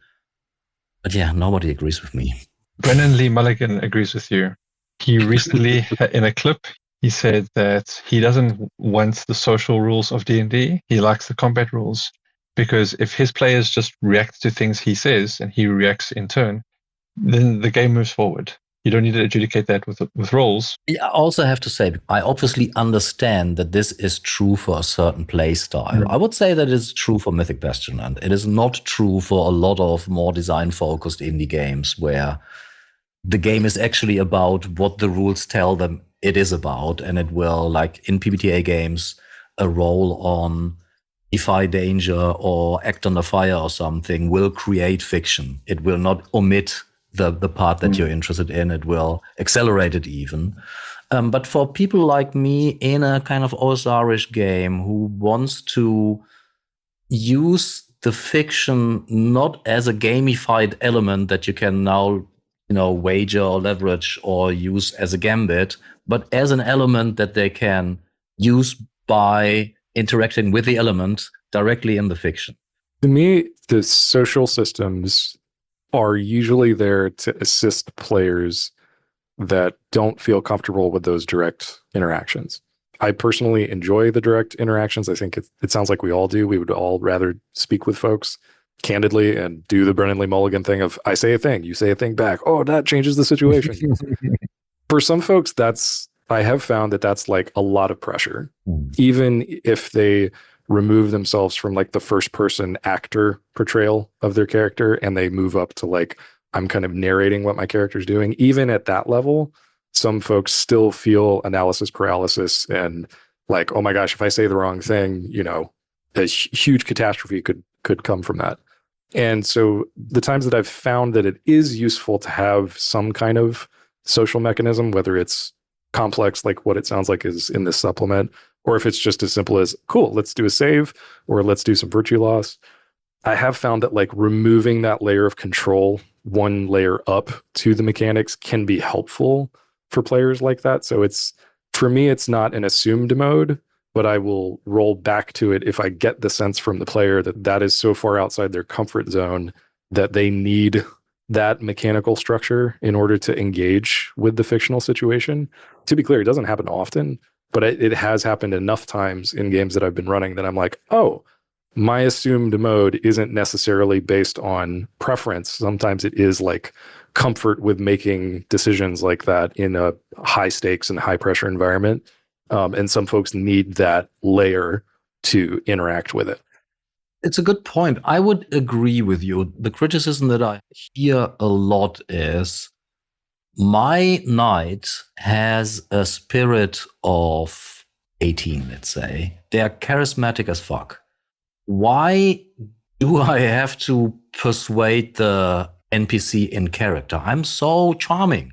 But yeah, nobody agrees with me. Brennan Lee Mulligan agrees with you. He recently, in a clip, he said that he doesn't want the social rules of D&D. He likes the combat rules because if his players just react to things he says and he reacts in turn, then the game moves forward. You don't need to adjudicate that with roles. I also have to say, I obviously understand that this is true for a certain play style. I would say that it's true for Mythic Bastion, and it is not true for a lot of more design-focused indie games where the game is actually about what the rules tell them it is about, and it will, like in PBTA games, a roll on defy danger or act under fire or something will create fiction. It will not omit the part that you're interested in. It will accelerate it even. But for people like me in a kind of OSR-ish game who wants to use the fiction not as a gamified element that you can now, wager or leverage or use as a gambit, but as an element that they can use by interacting with the element directly in the fiction. To me, the social systems are usually there to assist players that don't feel comfortable with those direct interactions. I personally enjoy the direct interactions. I think it sounds like we all do. We would all rather speak with folks candidly and do the Brennan Lee Mulligan thing of I say a thing, you say a thing back. Oh, that changes the situation. For some folks, I have found that that's like a lot of pressure. Even if they remove themselves from like the first person actor portrayal of their character and they move up to like, I'm kind of narrating what my character's doing. Even at that level, some folks still feel analysis paralysis and like, oh my gosh, if I say the wrong thing, a huge catastrophe could come from that. And so the times that I've found that it is useful to have some kind of social mechanism, whether it's complex like what it sounds like is in this supplement, or if it's just as simple as, cool, let's do a save, or let's do some virtue loss. I have found that like removing that layer of control, one layer up to the mechanics can be helpful for players like that. So for me, it's not an assumed mode, but I will roll back to it if I get the sense from the player that that is so far outside their comfort zone that they need that mechanical structure in order to engage with the fictional situation. To be clear, it doesn't happen often, but it has happened enough times in games that I've been running that I'm like, oh, my assumed mode isn't necessarily based on preference. Sometimes it is like comfort with making decisions like that in a high stakes and high pressure environment. And some folks need that layer to interact with it. It's a good point. I would agree with you. The criticism that I hear a lot is my knight has a spirit of 18, let's say. They're charismatic as fuck. Why do I have to persuade the NPC in character? I'm so charming.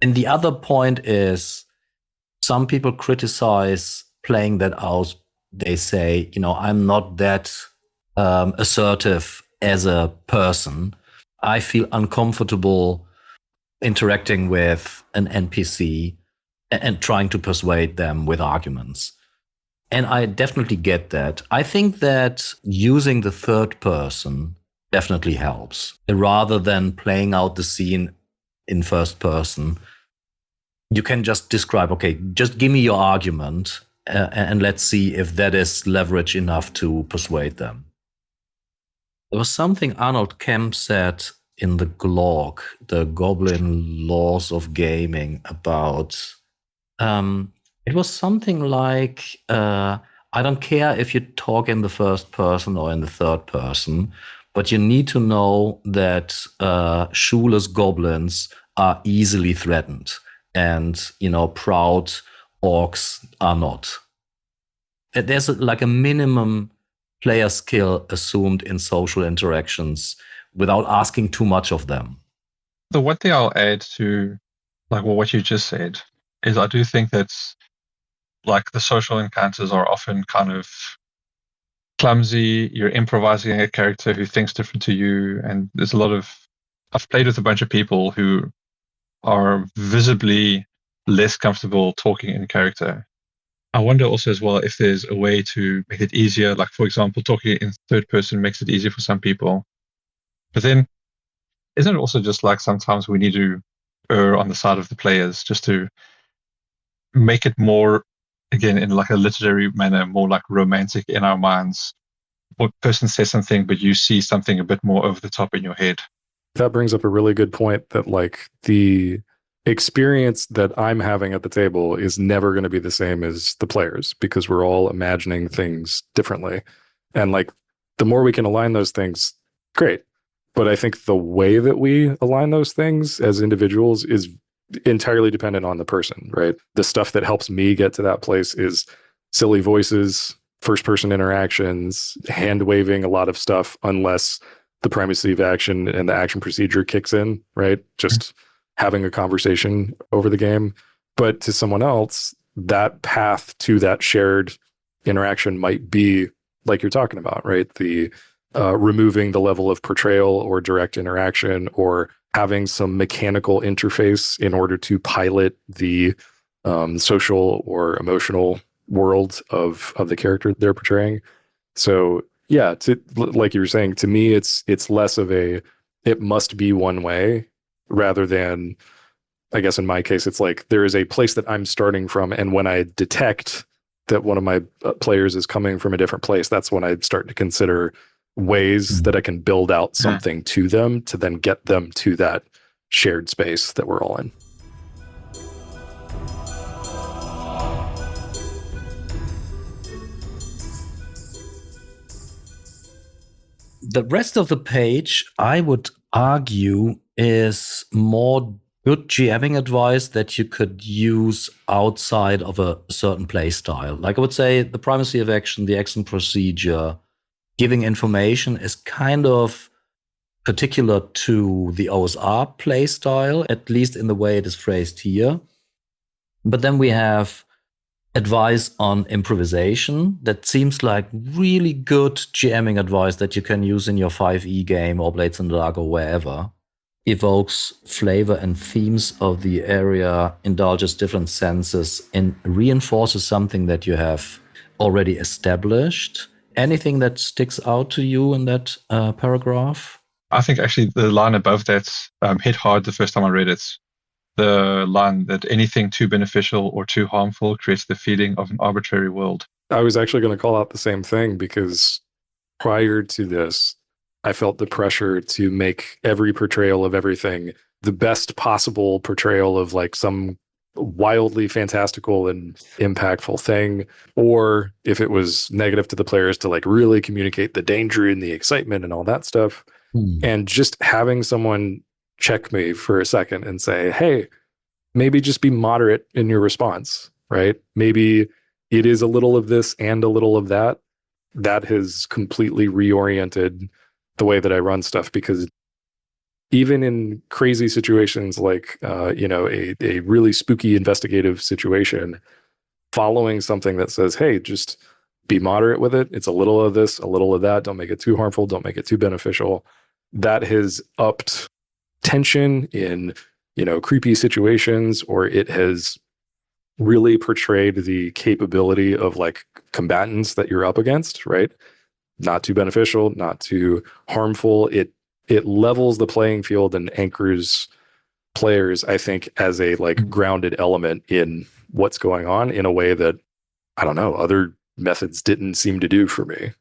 And the other point is, some people criticize playing that out. They say, I'm not that assertive as a person. I feel uncomfortable interacting with an NPC and trying to persuade them with arguments. And I definitely get that. I think that using the third person definitely helps. Rather than playing out the scene in first person, you can just describe, okay, just give me your argument and let's see if that is leverage enough to persuade them. There was something Arnold Kemp said in the Glog, the Goblin Laws of Gaming, about it was something like, I don't care if you talk in the first person or in the third person, but you need to know that shoeless goblins are easily threatened and, proud orcs are not. There's like a minimum player skill assumed in social interactions without asking too much of them. The one thing I'll add to what you just said is I do think that's like the social encounters are often kind of clumsy. You're improvising a character who thinks different to you. And there's I've played with a bunch of people who are visibly less comfortable talking in character. I wonder also as well if there's a way to make it easier. Like, for example, talking in third person makes it easier for some people. But then isn't it also just like sometimes we need to err on the side of the players just to make it more, again, in like a literary manner, more like romantic in our minds? One person says something, but you see something a bit more over the top in your head. That brings up a really good point that like the experience that I'm having at the table is never going to be the same as the players because we're all imagining things differently. And like the more we can align those things, great. But I think the way that we align those things as individuals is entirely dependent on the person, right? The stuff that helps me get to that place is silly voices, first person interactions, hand waving a lot of stuff, unless the primacy of action and the action procedure kicks in, right? Just having a conversation over the game. But to someone else, that path to that shared interaction might be like you're talking about, right? The removing the level of portrayal or direct interaction, or having some mechanical interface in order to pilot the social or emotional world of the character they're portraying. So yeah, like you were saying, to me, it's less of a it must be one way rather than, I guess in my case, it's like there is a place that I'm starting from, and when I detect that one of my players is coming from a different place, that's when I start to consider ways that I can build out something to them to then get them to that shared space that we're all in. The rest of the page, I would argue, is more good GMing advice that you could use outside of a certain play style. Like I would say the primacy of action, the action procedure, giving information is kind of particular to the OSR play style, at least in the way it is phrased here. But then we have advice on improvisation that seems like really good GMing advice that you can use in your 5e game or Blades in the Dark or wherever. Evokes flavor and themes of the area, indulges different senses, and reinforces something that you have already established. Anything that sticks out to you in that paragraph? I think actually the line above that hit hard the first time I read it. The line that anything too beneficial or too harmful creates the feeling of an arbitrary world. I was actually going to call out the same thing, because prior to this, I felt the pressure to make every portrayal of everything the best possible portrayal of like some wildly fantastical and impactful thing. Or if it was negative to the players, to like really communicate the danger and the excitement and all that stuff. And just having someone check me for a second and say, hey, maybe just be moderate in your response, right? Maybe it is a little of this and a little of that. That has completely reoriented the way that I run stuff, because even in crazy situations like, a really spooky investigative situation, following something that says, hey, just be moderate with it. It's a little of this, a little of that. Don't make it too harmful. Don't make it too beneficial. That has upped tension in, creepy situations, or it has really portrayed the capability of like combatants that you're up against, right? Not too beneficial, not too harmful. It levels the playing field and anchors players, I think, as a like grounded element in what's going on in a way that, I don't know, other methods didn't seem to do for me.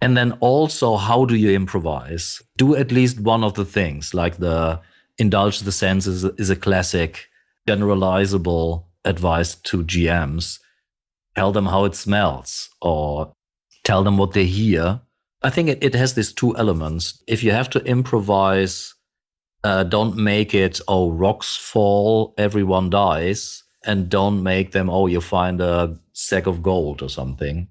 And then also, how do you improvise? Do at least one of the things, like the indulge the senses is a classic generalizable advice to GMs. Tell them how it smells, or tell them what they hear. I think it has these two elements. If you have to improvise, don't make it, oh, rocks fall, everyone dies, and don't make them, oh, you find a sack of gold or something.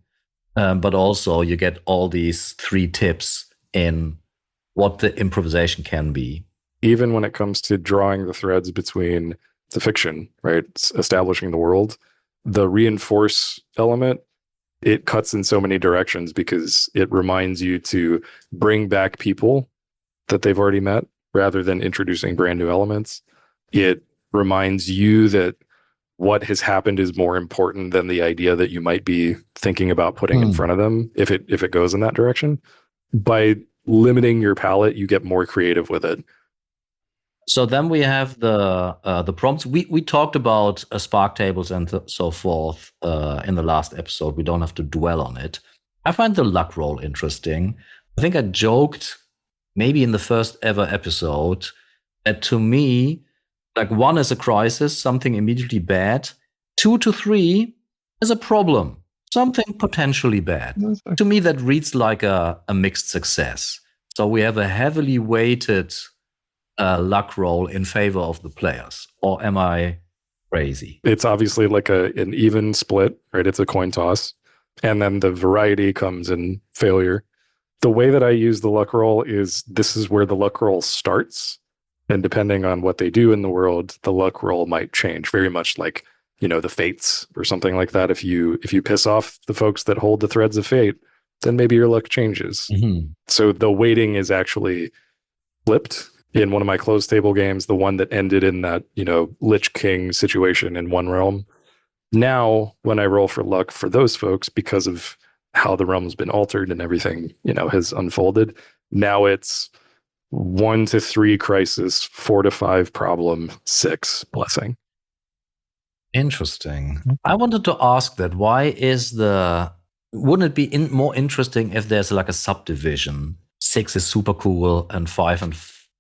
But also you get all these 3 tips in what the improvisation can be. Even when it comes to drawing the threads between the fiction, right? Establishing the world, the reinforce element, it cuts in so many directions, because it reminds you to bring back people that they've already met rather than introducing brand new elements. It reminds you that what has happened is more important than the idea that you might be thinking about putting in front of them, if it goes in that direction. By limiting your palette, you get more creative with it. So then we have the prompts. We talked about spark tables and so forth in the last episode. We don't have to dwell on it. I find the luck roll interesting. I think I joked maybe in the first ever episode that, to me, like 1 is a crisis, something immediately bad. 2 to 3 is a problem, something potentially bad. To me, that reads like a mixed success. So we have a heavily weighted luck roll in favor of the players. Or am I crazy? It's obviously like an even split, right? It's a coin toss. And then the variety comes in failure. The way that I use the luck roll is, this is where the luck roll starts. And depending on what they do in the world, the luck roll might change, very much like the fates or something like that. If you piss off the folks that hold the threads of fate, then maybe your luck changes. Mm-hmm. So the weighting is actually flipped in one of my closed table games, the one that ended in that, Lich King situation in one realm. Now, when I roll for luck for those folks, because of how the realm's been altered and everything, has unfolded, now it's 1 to 3 crisis, 4 to 5 problem, 6 blessing. Interesting. I wanted to ask that. Wouldn't it be more interesting if there's like a subdivision? 6 is super cool and 5 and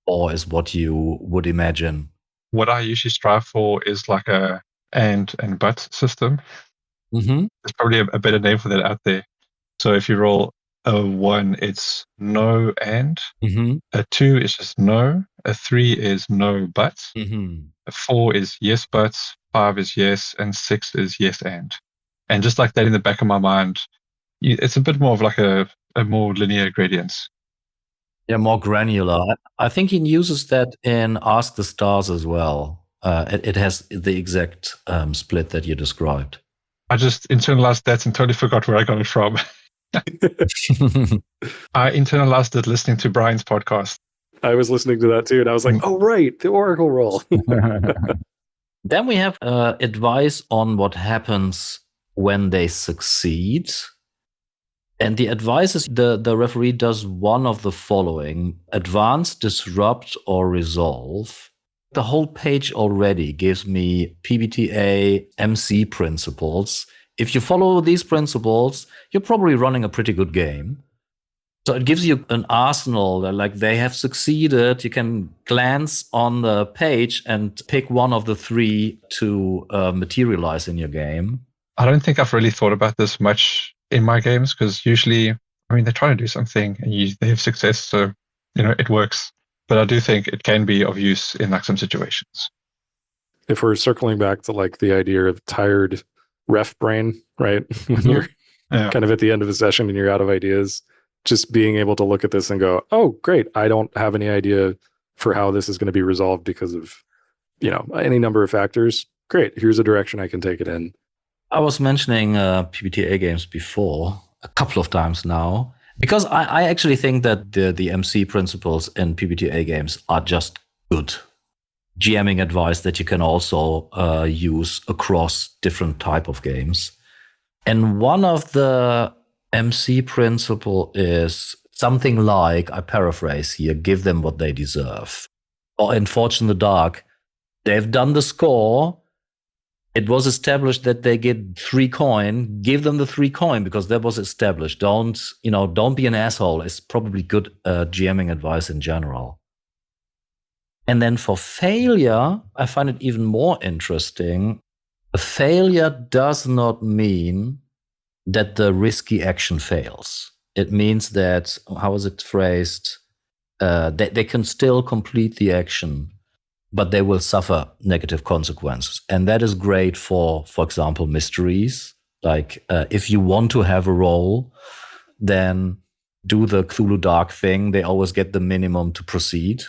4 is what you would imagine. What I usually strive for is like a and but system. Mm-hmm. There's probably a better name for that out there. So if you roll a 1, it's no and. Mm-hmm. A 2 is just no. A 3 is no but. Mm-hmm. A 4 is yes but. 5 is yes, and 6 is yes and. And just like that in the back of my mind, it's a bit more of like a more linear gradient. Yeah, more granular. I think he uses that in Ask the Stars as well. It has the exact split that you described. I just internalized that and totally forgot where I got it from. I internalized it listening to Brian's podcast. I was listening to that too, and I was like, oh, right, the Oracle roll. Then we have advice on what happens when they succeed. And the advice is the referee does one of the following: advance, disrupt, or resolve. The whole page already gives me PBTA MC principles. If you follow these principles, you're probably running a pretty good game. So it gives you an arsenal that, like, they have succeeded. You can glance on the page and pick one of the 3 to materialize in your game. I don't think I've really thought about this much in my games, because usually, they try to do something and they have success, so it works. But I do think it can be of use in like some situations. If we're circling back to like the idea of tired ref brain, right? When you're kind of at the end of a session and you're out of ideas, just being able to look at this and go, oh, great, I don't have any idea for how this is going to be resolved because of, any number of factors. Great, here's a direction I can take it in. I was mentioning PBTA games before a couple of times now, because I actually think that the MC principles in PBTA games are just good GMing advice that you can also use across different type of games. And one of the MC principle is something like, I paraphrase here, give them what they deserve. Or in Fortune the Dark, they've done the score. It was established that they get 3 coin. Give them the 3 coin because that was established. Don't be an asshole. It's probably good GMing advice in general. And then for failure, I find it even more interesting. A failure does not mean that the risky action fails. It means that, how is it phrased? They can still complete the action, but they will suffer negative consequences. And that is great for example, mysteries. Like if you want to have a roll, then do the Cthulhu Dark thing. They always get the minimum to proceed.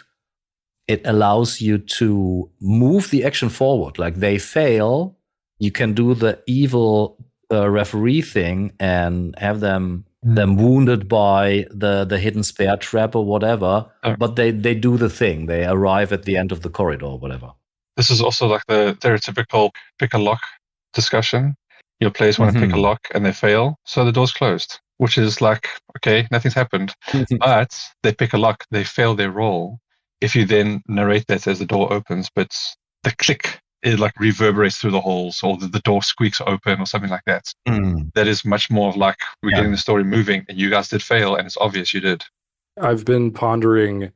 It allows you to move the action forward. Like they fail, you can do the evil referee thing and have them wounded by the hidden spare trap or whatever, but they do the thing. They arrive at the end of the corridor or whatever. This is also like the stereotypical pick a lock discussion. Your players want to pick a lock and they fail, so the door's closed, which is like, okay, nothing's happened. But they pick a lock, they fail their roll. If you then narrate that as the door opens, but the click, it like reverberates through the halls, or the door squeaks open or something like that. That is much more of like, we're getting the story moving and you guys did fail and it's obvious you did. I've been pondering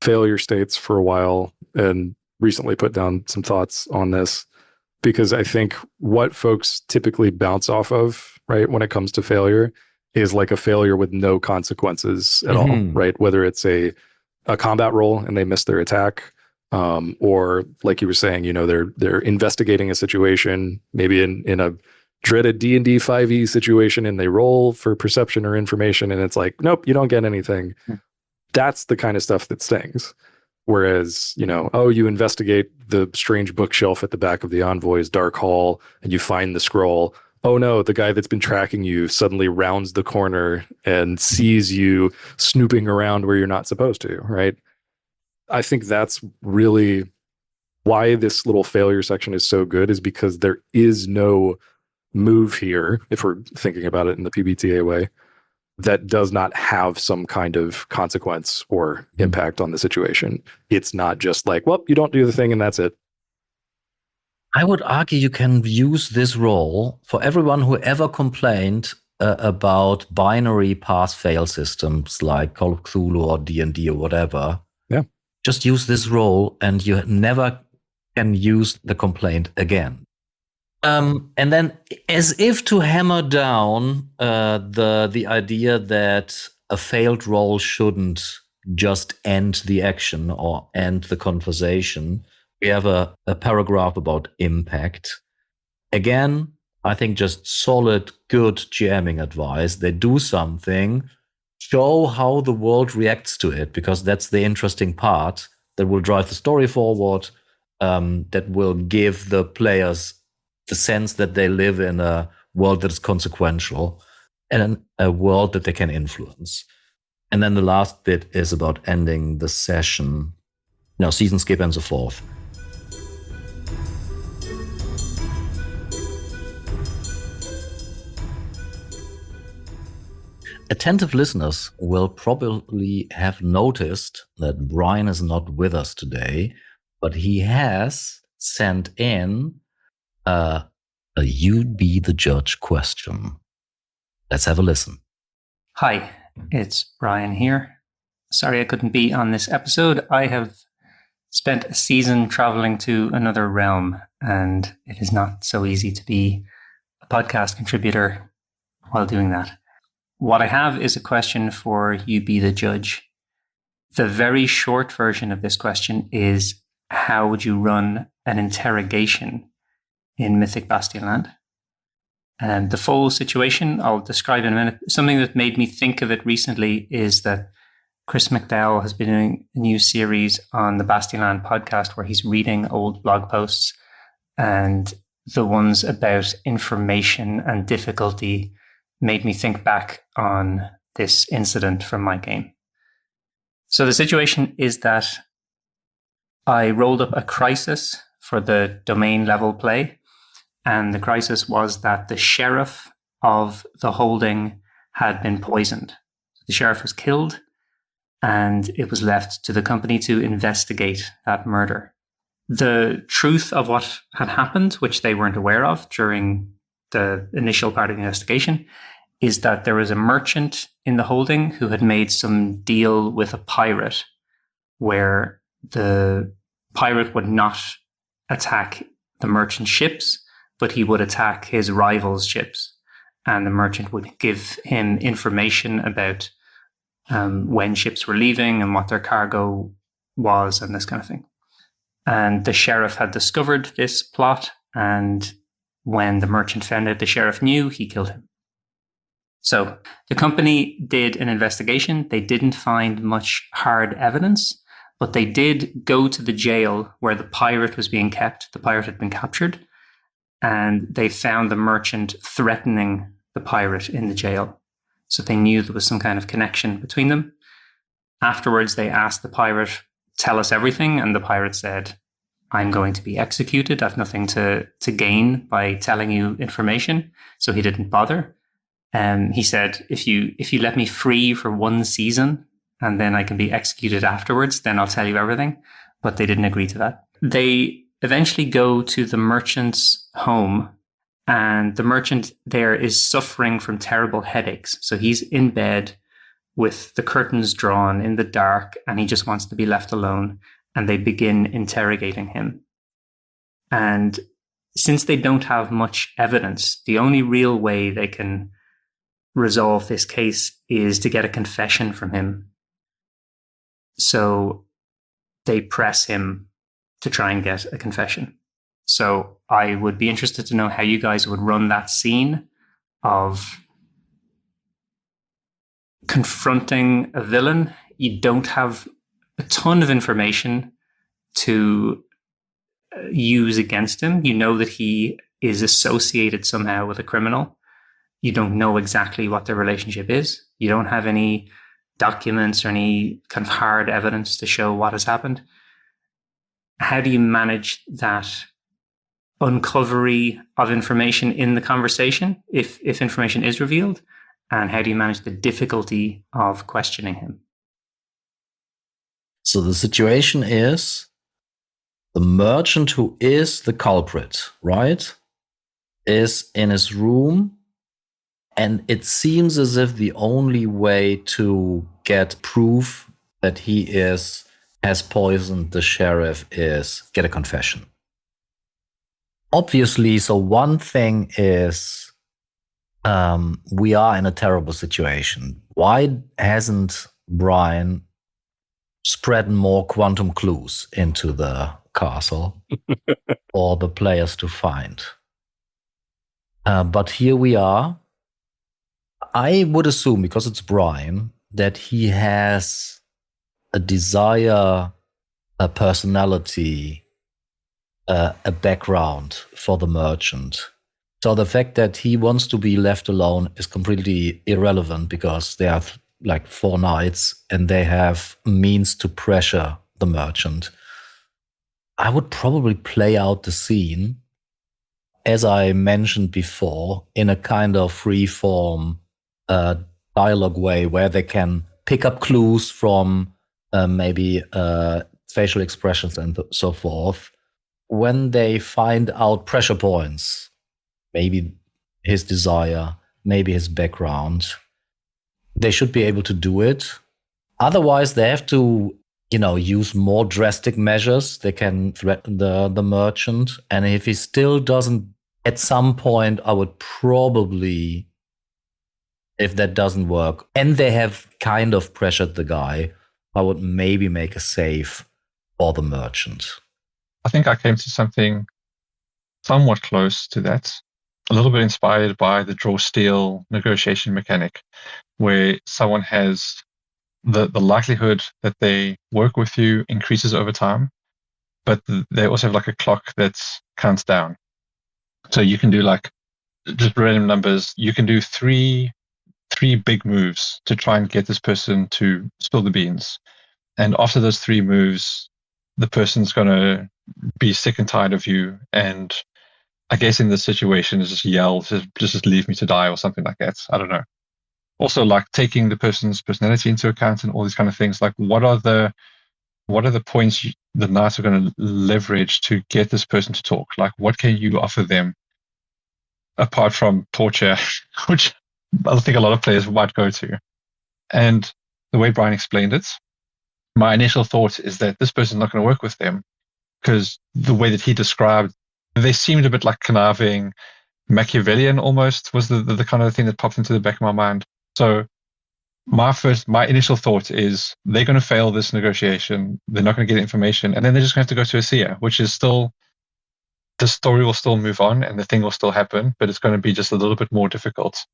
failure states for a while and recently put down some thoughts on this, because I think what folks typically bounce off of, right, when it comes to failure is like a failure with no consequences at all, right? Whether it's a combat roll and they miss their attack, or like you were saying, they're investigating a situation, maybe in a dreaded D&D 5e situation, and they roll for perception or information, and it's like, nope, you don't get anything. That's the kind of stuff that stings. Whereas, you investigate the strange bookshelf at the back of the Envoy's dark hall and you find the scroll. Oh no, the guy that's been tracking you suddenly rounds the corner and sees you snooping around where you're not supposed to, right? I think that's really why this little failure section is so good, is because there is no move here, if we're thinking about it in the PBTA way, that does not have some kind of consequence or impact on the situation. It's not just like, well, you don't do the thing and that's it. I would argue you can use this role for everyone who ever complained about binary pass-fail systems like Call of Cthulhu or D&D or whatever. Yeah. Just use this role and you never can use the complaint again. And then, as if to hammer down the idea that a failed roll shouldn't just end the action or end the conversation, we have a paragraph about impact. Again, I think just solid, good GMing advice. They do something, show how the world reacts to it, because that's the interesting part that will drive the story forward, that will give the players the sense that they live in a world that is consequential and a world that they can influence. And then the last bit is about ending the session, season skip and so forth. Attentive listeners will probably have noticed that Brian is not with us today, but he has sent in a "You Be the Judge" question. Let's have a listen. Hi, it's Brian here. Sorry I couldn't be on this episode. I have spent a season traveling to another realm, and it is not so easy to be a podcast contributor while doing that. What I have is a question for You Be the Judge. The very short version of this question is, how would you run an interrogation in Mythic Bastionland? And the full situation I'll describe in a minute. Something that made me think of it recently is that Chris McDowell has been doing a new series on the Bastionland podcast where he's reading old blog posts, and the ones about information and difficulty made me think back on this incident from my game. So the situation is that I rolled up a crisis for the domain level play, and the crisis was that the sheriff of the holding had been poisoned. The sheriff was killed, and it was left to the company to investigate that murder. The truth of what had happened, which they weren't aware of during the initial part of the investigation, is that there was a merchant in the holding who had made some deal with a pirate where the pirate would not attack the merchant's ships, but he would attack his rival's ships. And the merchant would give him information about when ships were leaving and what their cargo was and this kind of thing. And the sheriff had discovered this plot, and when the merchant found out the sheriff knew, he killed him. So the company did an investigation. They didn't find much hard evidence, but they did go to the jail where the pirate was being kept. The pirate had been captured, and they found the merchant threatening the pirate in the jail. So they knew there was some kind of connection between them. Afterwards, they asked the pirate, "Tell us everything." And the pirate said, "I'm going to be executed. I've nothing to gain by telling you information." So he didn't bother. He said, if you let me free for one season and then I can be executed afterwards, then I'll tell you everything. But they didn't agree to that. They eventually go to the merchant's home, and the merchant there is suffering from terrible headaches. So he's in bed with the curtains drawn in the dark, and he just wants to be left alone. And they begin interrogating him. And since they don't have much evidence, the only real way they can resolve this case is to get a confession from him. So they press him to try and get a confession. So I would be interested to know how you guys would run that scene of confronting a villain. You don't have a ton of information to use against him. You know that he is associated somehow with a criminal. You don't know exactly what their relationship is. You don't have any documents or any kind of hard evidence to show what has happened. How do you manage that uncovery of information in the conversation if information is revealed? And how do you manage the difficulty of questioning him? So the situation is the merchant who is the culprit, right, is in his room. And it seems as if the only way to get proof that he has poisoned the sheriff is get a confession. Obviously, so one thing is we are in a terrible situation. Why hasn't Brian spread more quantum clues into the castle for the players to find? But here we are. I would assume, because it's Brian, that he has a desire, a personality, a background for the merchant. So the fact that he wants to be left alone is completely irrelevant, because they have like 4 knights and they have means to pressure the merchant. I would probably play out the scene, as I mentioned before, in a kind of free-form dialogue way, where they can pick up clues from maybe facial expressions and so forth. When they find out pressure points, maybe his desire, maybe his background, they should be able to do it. Otherwise, they have to, use more drastic measures. They can threaten the merchant. And if he still doesn't, at some point, I would probably, if that doesn't work, and they have kind of pressured the guy, I would maybe make a save for the merchant. I think I came to something somewhat close to that, a little bit inspired by the draw steal negotiation mechanic, where someone has the likelihood that they work with you increases over time, but they also have like a clock that counts down. So you can do like just random numbers. You can do three big moves to try and get this person to spill the beans. And after those 3 moves, the person's going to be sick and tired of you. And I guess in this situation is just yell, just leave me to die or something like that. I don't know. Also, like taking the person's personality into account and all these kind of things. Like, what are the points the knights are going to leverage to get this person to talk? Like, what can you offer them apart from torture, which I think a lot of players might go to? And the way Brian explained it, my initial thought is that this person's not going to work with them, because the way that he described, they seemed a bit like conniving, Machiavellian almost was the kind of thing that popped into the back of my mind. So my initial thought is they're going to fail this negotiation. They're not going to get information, and then they're just going to have to go to a seer, which is still, the story will still move on and the thing will still happen, but it's going to be just a little bit more difficult.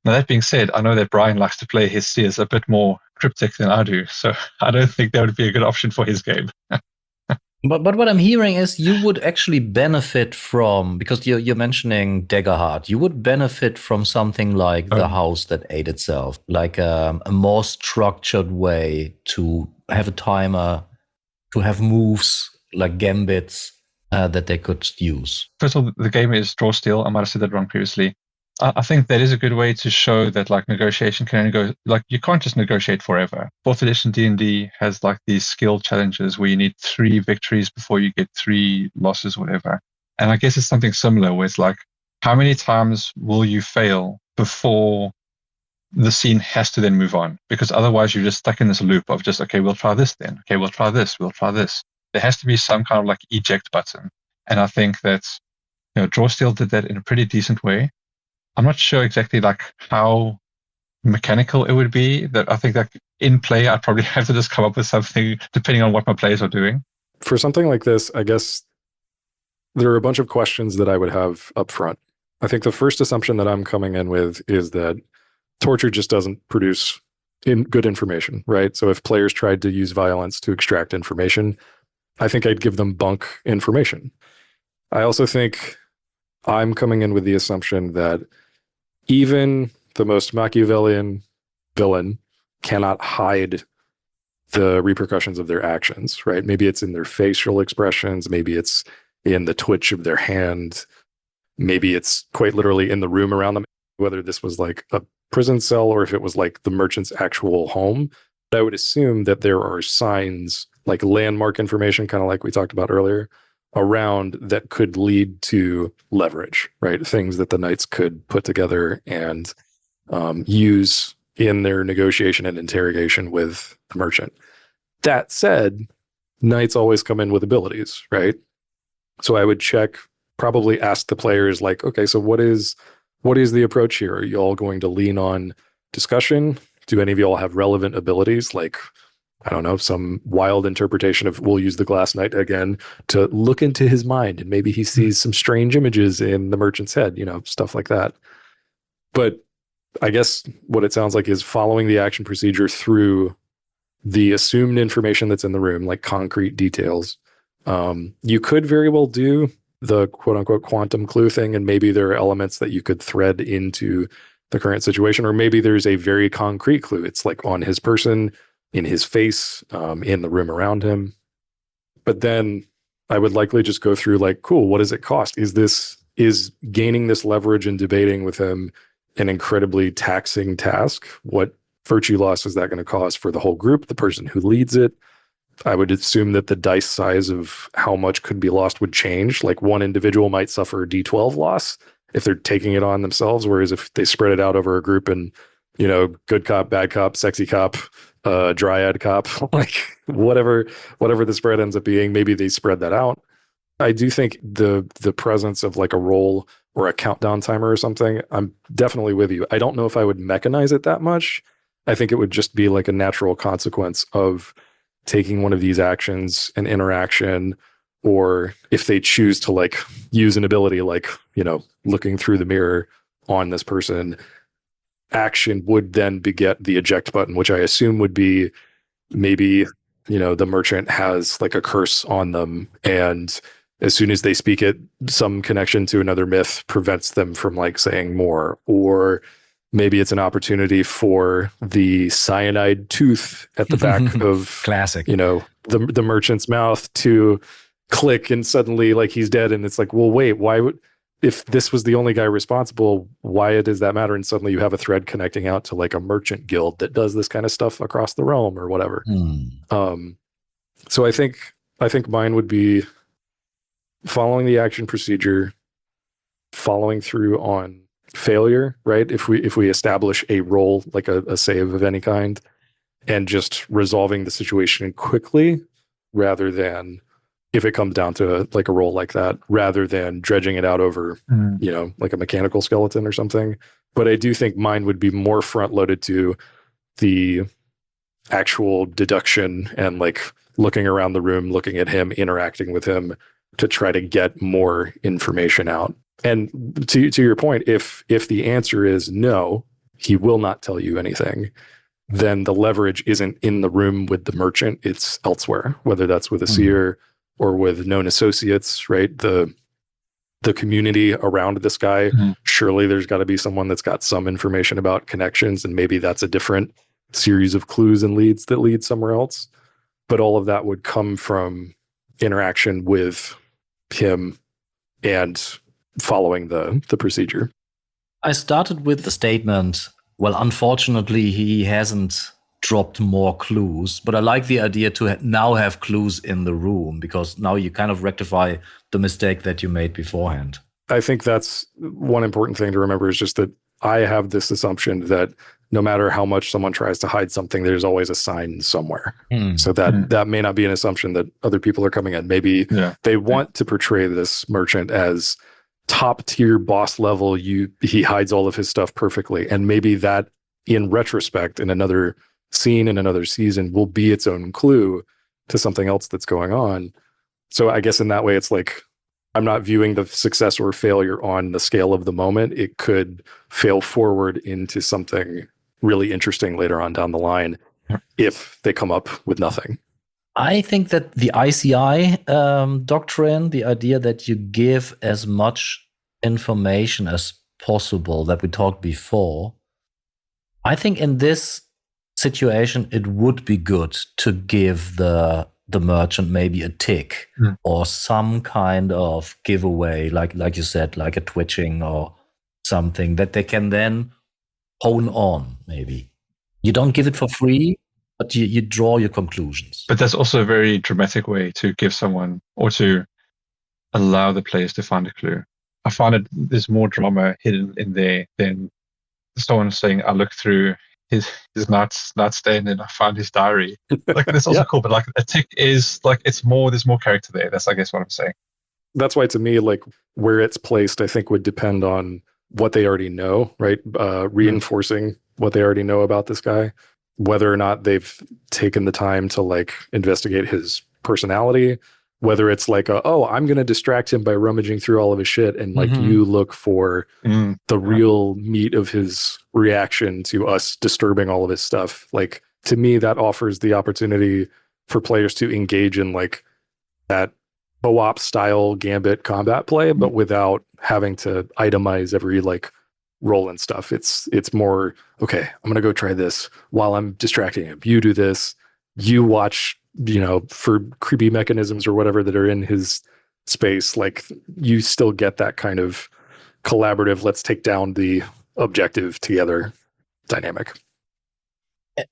Now, that being said, I know that Brian likes to play his seers a bit more cryptic than I do, so I don't think that would be a good option for his game. But what I'm hearing is you would actually benefit from, because you're mentioning Daggerheart, you would benefit from something like the house that ate itself, like a more structured way to have a timer, to have moves like gambits that they could use. First of all, the game is draw steal. I might have said that wrong previously. I think that is a good way to show that like negotiation can only go, like you can't just negotiate forever. 4th edition D&D has like these skill challenges where you need 3 victories before you get 3 losses, whatever. And I guess it's something similar where it's like, how many times will you fail before the scene has to then move on? Because otherwise you're just stuck in this loop of just, okay, we'll try this then. Okay, we'll try this. We'll try this. There has to be some kind of like eject button. And I think that, Draw Steal did that in a pretty decent way. I'm not sure exactly like how mechanical it would be. That I think that in play, I'd probably have to just come up with something depending on what my players are doing. For something like this, I guess there are a bunch of questions that I would have up front. I think the first assumption that I'm coming in with is that torture just doesn't produce good information, right? So if players tried to use violence to extract information, I think I'd give them bunk information. I also think I'm coming in with the assumption that even the most Machiavellian villain cannot hide the repercussions of their actions, right? Maybe it's in their facial expressions, maybe it's in the twitch of their hand, maybe it's quite literally in the room around them, whether this was like a prison cell or if it was like the merchant's actual home. But I would assume that there are signs, like landmark information, kind of like we talked about earlier, around that could lead to leverage, right? Things that the knights could put together and use in their negotiation and interrogation with the merchant. That said, knights always come in with abilities, right? So I would probably ask the players like, okay, so what is the approach here? Are you all going to lean on discussion? Do any of you all have relevant abilities? Like, I don't know, some wild interpretation of, we'll use the Glass Knight again to look into his mind and maybe he sees some strange images in the merchant's head, stuff like that. But I guess what it sounds like is following the action procedure through the assumed information that's in the room, like concrete details. You could very well do the quote unquote quantum clue thing, and maybe there are elements that you could thread into the current situation, or maybe there's a very concrete clue. It's like on his person, in his face, in the room around him. But then I would likely just go through like, cool, what does it cost? Is gaining this leverage and debating with him an incredibly taxing task? What virtue loss is that going to cause for the whole group, the person who leads it? I would assume that the dice size of how much could be lost would change. Like one individual might suffer a D12 loss if they're taking it on themselves, whereas if they spread it out over a group and, good cop, bad cop, sexy cop, dryad cop, like whatever the spread ends up being, maybe they spread that out. I do think the presence of like a roll or a countdown timer or something, I'm definitely with you. I don't know if I would mechanize it that much. I think it would just be like a natural consequence of taking one of these actions, an interaction, or if they choose to like use an ability like, looking through the mirror on this person, action would then beget the eject button, which I assume would be maybe, the merchant has like a curse on them, and as soon as they speak it, some connection to another myth prevents them from like saying more. Or maybe it's an opportunity for the cyanide tooth at the back of classic, the merchant's mouth to click, and suddenly like he's dead. And it's like, well, wait, if this was the only guy responsible, why does that matter? And suddenly you have a thread connecting out to like a merchant guild that does this kind of stuff across the realm or whatever. So I think mine would be following the action procedure, following through on failure, right? If we establish a role, like a save of any kind, and just resolving the situation quickly, rather than, if it comes down to like a role like that, rather than dredging it out over, like a mechanical skeleton or something. But I do think mine would be more front loaded to the actual deduction and like looking around the room, looking at him, interacting with him to try to get more information out. And to your point, if the answer is no, he will not tell you anything, then the leverage isn't in the room with the merchant, it's elsewhere, whether that's with a seer or with known associates, right? The community around this guy, surely there's got to be someone that's got some information about connections, and maybe that's a different series of clues and leads that lead somewhere else. But all of that would come from interaction with him and following the procedure. I started with the statement, well, unfortunately, he hasn't dropped more clues, but I like the idea to now have clues in the room, because now you kind of rectify the mistake that you made beforehand. I think that's one important thing to remember, is just that I have this assumption that no matter how much someone tries to hide something, there's always a sign somewhere. So that may not be an assumption that other people are coming in. Maybe they want to portray this merchant as top tier boss level. He hides all of his stuff perfectly. And maybe that, in retrospect, in another scene, in another season, will be its own clue to something else that's going on. So I guess in that way, it's like, I'm not viewing the success or failure on the scale of the moment. It could fail forward into something really interesting later on down the line if they come up with nothing. I think that the ICI doctrine, the idea that you give as much information as possible that we talked before, I think in this situation it would be good to give the merchant maybe a tick or some kind of giveaway, like you said, like a twitching or something that they can then hone on. Maybe you don't give it for free, but you draw your conclusions. But that's also a very dramatic way to give someone or to allow the players to find a clue. I find it there's more drama hidden in there than someone saying, I looked through his nightstand and I found his diary. Like that's also cool, but like a tick is like there's more character there. That's I guess what I'm saying. That's why to me, like where it's placed, I think would depend on what they already know, right? Reinforcing what they already know about this guy, whether or not they've taken the time to like investigate his personality, whether it's like, I'm going to distract him by rummaging through all of his shit. And like you look for the real meat of his reaction to us disturbing all of his stuff. Like to me, that offers the opportunity for players to engage in like that co-op style Gambit combat play, but without having to itemize every like roll and stuff. It's more, okay, I'm going to go try this while I'm distracting him. You do this, you watch, for creepy mechanisms or whatever that are in his space. Like you still get that kind of collaborative, let's take down the objective together dynamic.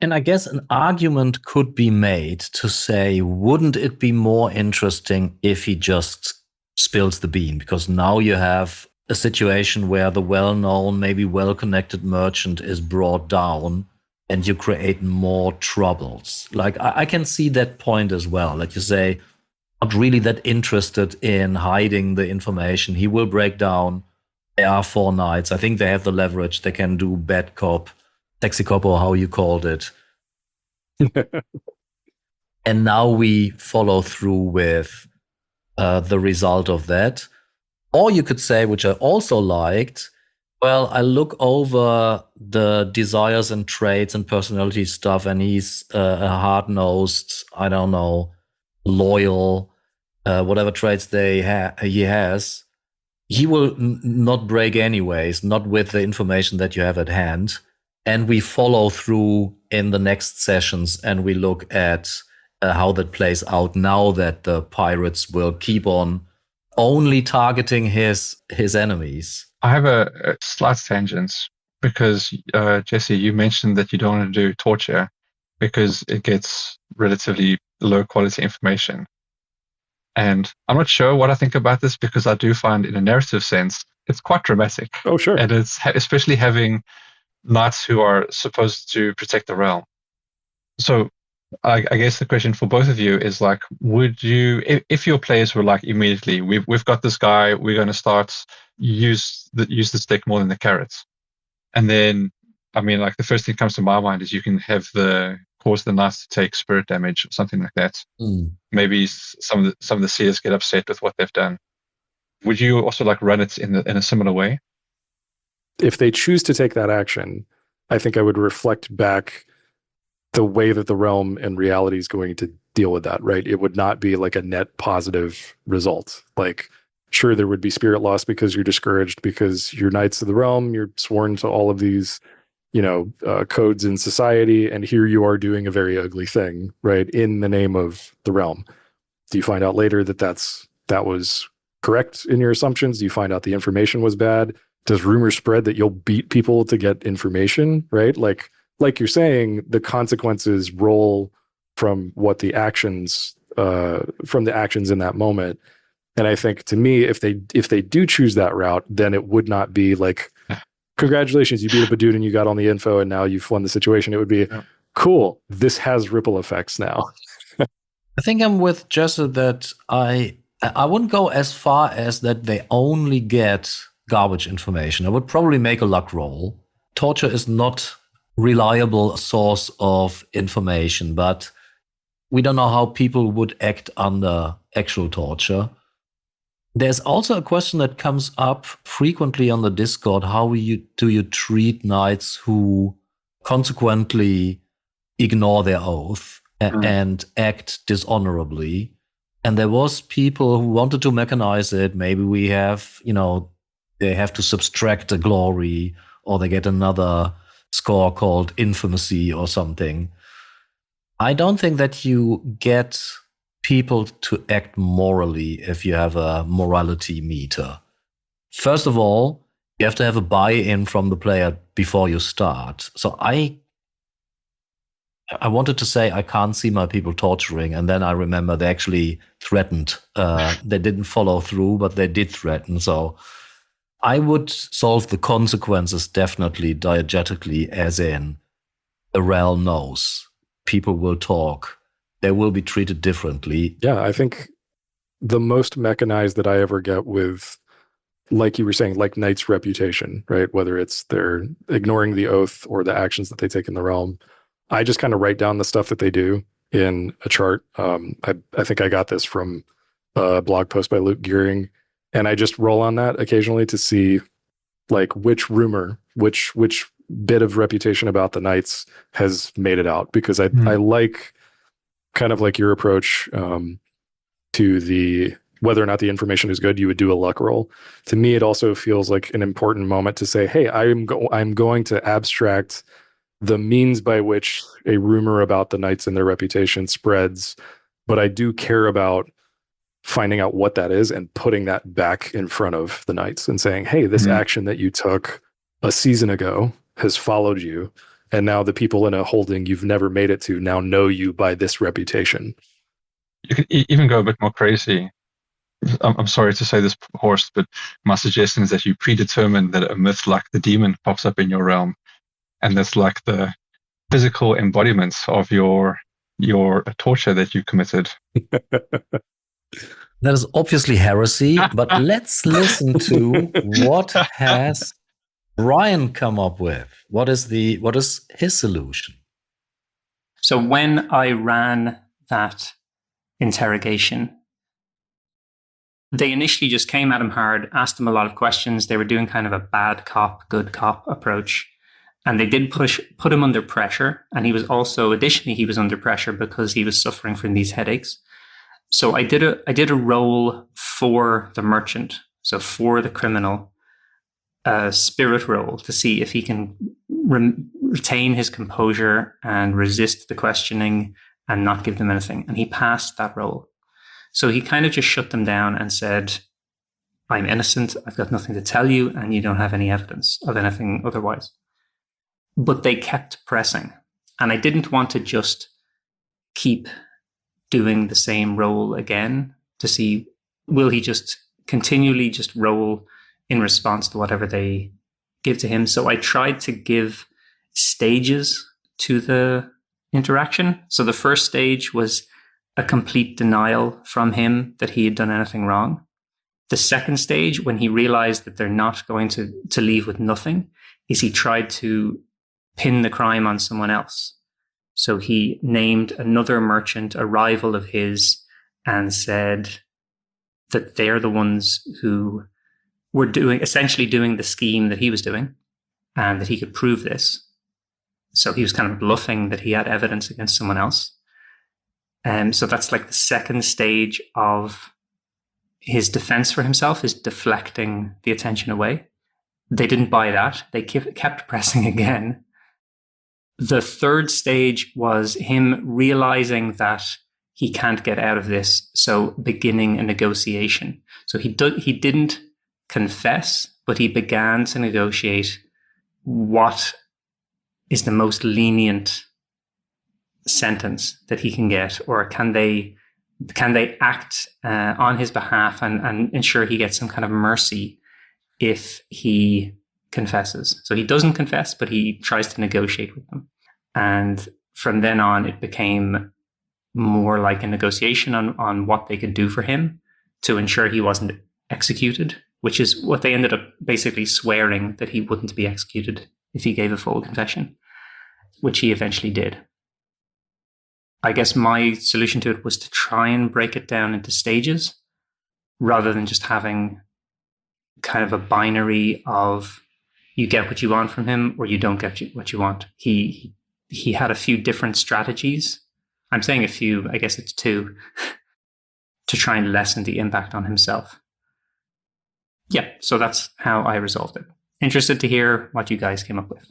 And I guess an argument could be made to say, wouldn't it be more interesting if he just spills the bean? Because now you have a situation where the well-known, maybe well-connected merchant is brought down and you create more troubles. Like I can see that point as well. Like you say, not really that interested in hiding the information. He will break down. There are 4 knights. I think they have the leverage. They can do bad cop, sexy cop, or how you called it. And now we follow through with the result of that. Or you could say, which I also liked, well, I look over the desires and traits and personality stuff, and he's a hard-nosed, I don't know, loyal, whatever traits he has. He will not break anyways, not with the information that you have at hand. And we follow through in the next sessions and we look at how that plays out now that the pirates will keep on only targeting his enemies. I have a slight tangent because, Jesse, you mentioned that you don't want to do torture because it gets relatively low quality information. And I'm not sure what I think about this because I do find in a narrative sense, it's quite dramatic. Oh, sure. And it's especially having knights who are supposed to protect the realm. So I guess the question for both of you is like, would you, if your players were like immediately, we've got this guy, we're going to start use the stick more than the carrots, and then I mean, like the first thing that comes to my mind is you can have cause the knights to take spirit damage or something like that. Maybe some of the seers get upset with what they've done. Would you also like run it in a similar way? If they choose to take that action, I think I would reflect back the way that the realm and reality is going to deal with that, right? It would not be like a net positive result. Like, sure, there would be spirit loss because you're discouraged because you're knights of the realm, you're sworn to all of these, codes in society, and here you are doing a very ugly thing, right? In the name of the realm. Do you find out later that was correct in your assumptions? Do you find out the information was bad? Does rumors spread that you'll beat people to get information, right? Like you're saying, the consequences roll from what the actions from the actions in that moment. And I think to me, if they do choose that route, then it would not be like, congratulations, you beat up a dude and you got all the info and now you've won the situation. It would be cool. This has ripple effects now. I think I'm with Jesse that I wouldn't go as far as that they only get garbage information. I would probably make a luck roll. Torture is not reliable source of information, but we don't know how people would act under actual torture. There's also a question that comes up frequently on the Discord. How do you treat knights who consequently ignore their oath and act dishonorably. And there was people who wanted to mechanize it. Maybe we have, they have to subtract a glory, or they get another score called infamy or something. I don't think that you get people to act morally if you have a morality meter. First of all, you have to have a buy-in from the player before you start. So I wanted to say I can't see my people torturing, and then I remember they actually threatened. They didn't follow through, but they did threaten. So I would solve the consequences definitely diegetically, as in the realm knows. People will talk. They will be treated differently. Yeah, I think the most mechanized that I ever get with, like you were saying, like Knight's reputation, right? Whether it's they're ignoring the oath or the actions that they take in the realm, I just kind of write down the stuff that they do in a chart. I think I got this from a blog post by Luke Gearing, and I just roll on that occasionally to see like which rumor, which bit of reputation about the Knights has made it out, because I like kind of like your approach to the whether or not the information is good, you would do a luck roll. To me, it also feels like an important moment to say, hey, I'm going to abstract the means by which a rumor about the Knights and their reputation spreads, but I do care about finding out what that is and putting that back in front of the Knights and saying, hey, this action that you took a season ago has followed you, and now the people in a holding you've never made it to now know you by this reputation. You could even go a bit more crazy. I'm sorry to say this, Horst, but my suggestion is that you predetermine that a myth like the demon pops up in your realm, and that's like the physical embodiment of your torture that you committed. That is obviously heresy, but let's listen to what has Brian come up with. What is his solution? So when I ran that interrogation, they initially just came at him hard, asked him a lot of questions. They were doing kind of a bad cop, good cop approach. And they did put him under pressure. And he was also, additionally, he was under pressure because he was suffering from these headaches. So I did a role for the merchant, so for the criminal, a spirit roll to see if he can retain his composure and resist the questioning and not give them anything. And he passed that roll. So he kind of just shut them down and said, I'm innocent, I've got nothing to tell you, and you don't have any evidence of anything otherwise. But they kept pressing. And I didn't want to just keep doing the same role again to see, will he just continually just roll in response to whatever they give to him. So I tried to give stages to the interaction. So the first stage was a complete denial from him that he had done anything wrong. The second stage, when he realized that they're not going to leave with nothing, is he tried to pin the crime on someone else. So he named another merchant, a rival of his, and said that they're the ones who were essentially doing the scheme that he was doing, and that he could prove this. So he was kind of bluffing that he had evidence against someone else. So that's like the second stage of his defense for himself, is deflecting the attention away. They didn't buy that. They kept pressing again. The third stage was him realizing that he can't get out of this, so beginning a negotiation. So he didn't confess, but he began to negotiate what is the most lenient sentence that he can get, or can they act on his behalf and ensure he gets some kind of mercy if he confesses. So he doesn't confess, but he tries to negotiate with them. And from then on, it became more like a negotiation on what they could do for him to ensure he wasn't executed, which is what they ended up basically swearing, that he wouldn't be executed if he gave a full confession, which he eventually did. I guess my solution to it was to try and break it down into stages rather than just having kind of a binary of you get what you want from him or you don't get what you want. He had a few different strategies. I'm saying a few, I guess it's two, to try and lessen the impact on himself. Yeah, so that's how I resolved it. Interested to hear what you guys came up with.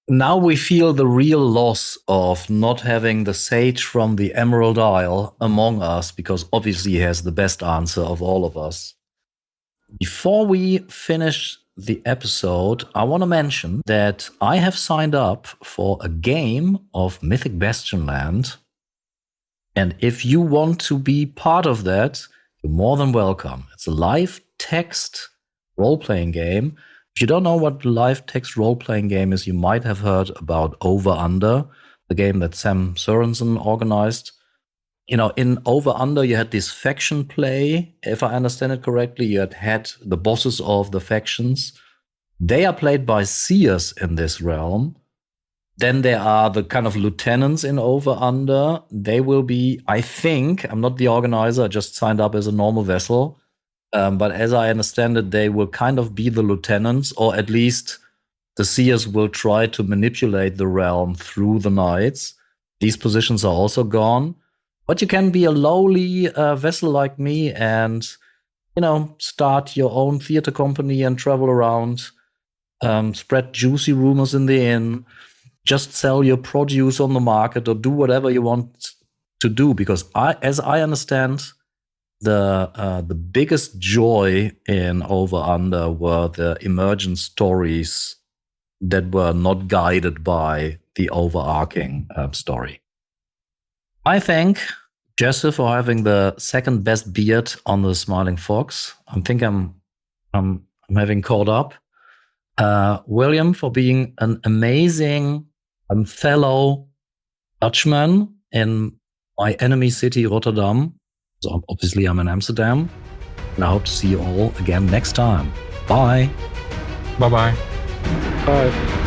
Now we feel the real loss of not having the sage from the Emerald Isle among us, because obviously he has the best answer of all of us. Before we finish the episode, I want to mention that I have signed up for a game of Mythic Bastionland. And if you want to be part of that, you're more than welcome. It's a live text role-playing game. If you don't know what the live text role-playing game is, you might have heard about Over Under, the game that Sam Sorensen organized. You know, in Over Under, you had this faction play. If I understand it correctly, you had the bosses of the factions. They are played by seers in this realm. Then there are the kind of lieutenants in Over Under. They will be, I think, I'm not the organizer, I just signed up as a normal vessel. But as I understand it, they will kind of be the lieutenants, or at least the seers will try to manipulate the realm through the knights. These positions are also gone. But you can be a lowly vessel like me and, you know, start your own theater company and travel around, spread juicy rumors in the inn, just sell your produce on the market or do whatever you want to do. Because as I understand, the biggest joy in Over Under were the emergent stories that were not guided by the overarching story. I thank Jesse for having the second best beard on the Smiling Fox. I think I'm having caught up. William for being an amazing fellow Dutchman in my enemy city, Rotterdam. So obviously I'm in Amsterdam. And I hope to see you all again next time. Bye. Bye-bye. Bye.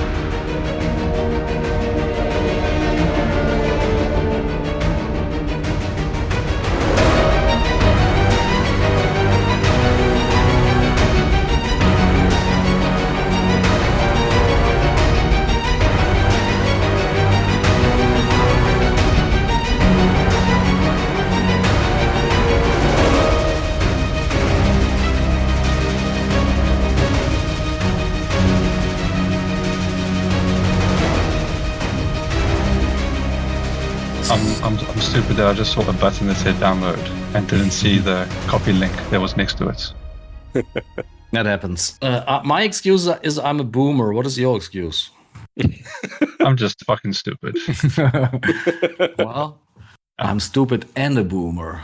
I'm stupid that I just saw a button that said download and didn't see the copy link that was next to it. That happens. My excuse is I'm a boomer. What is your excuse? I'm just fucking stupid. Well, I'm stupid and a boomer.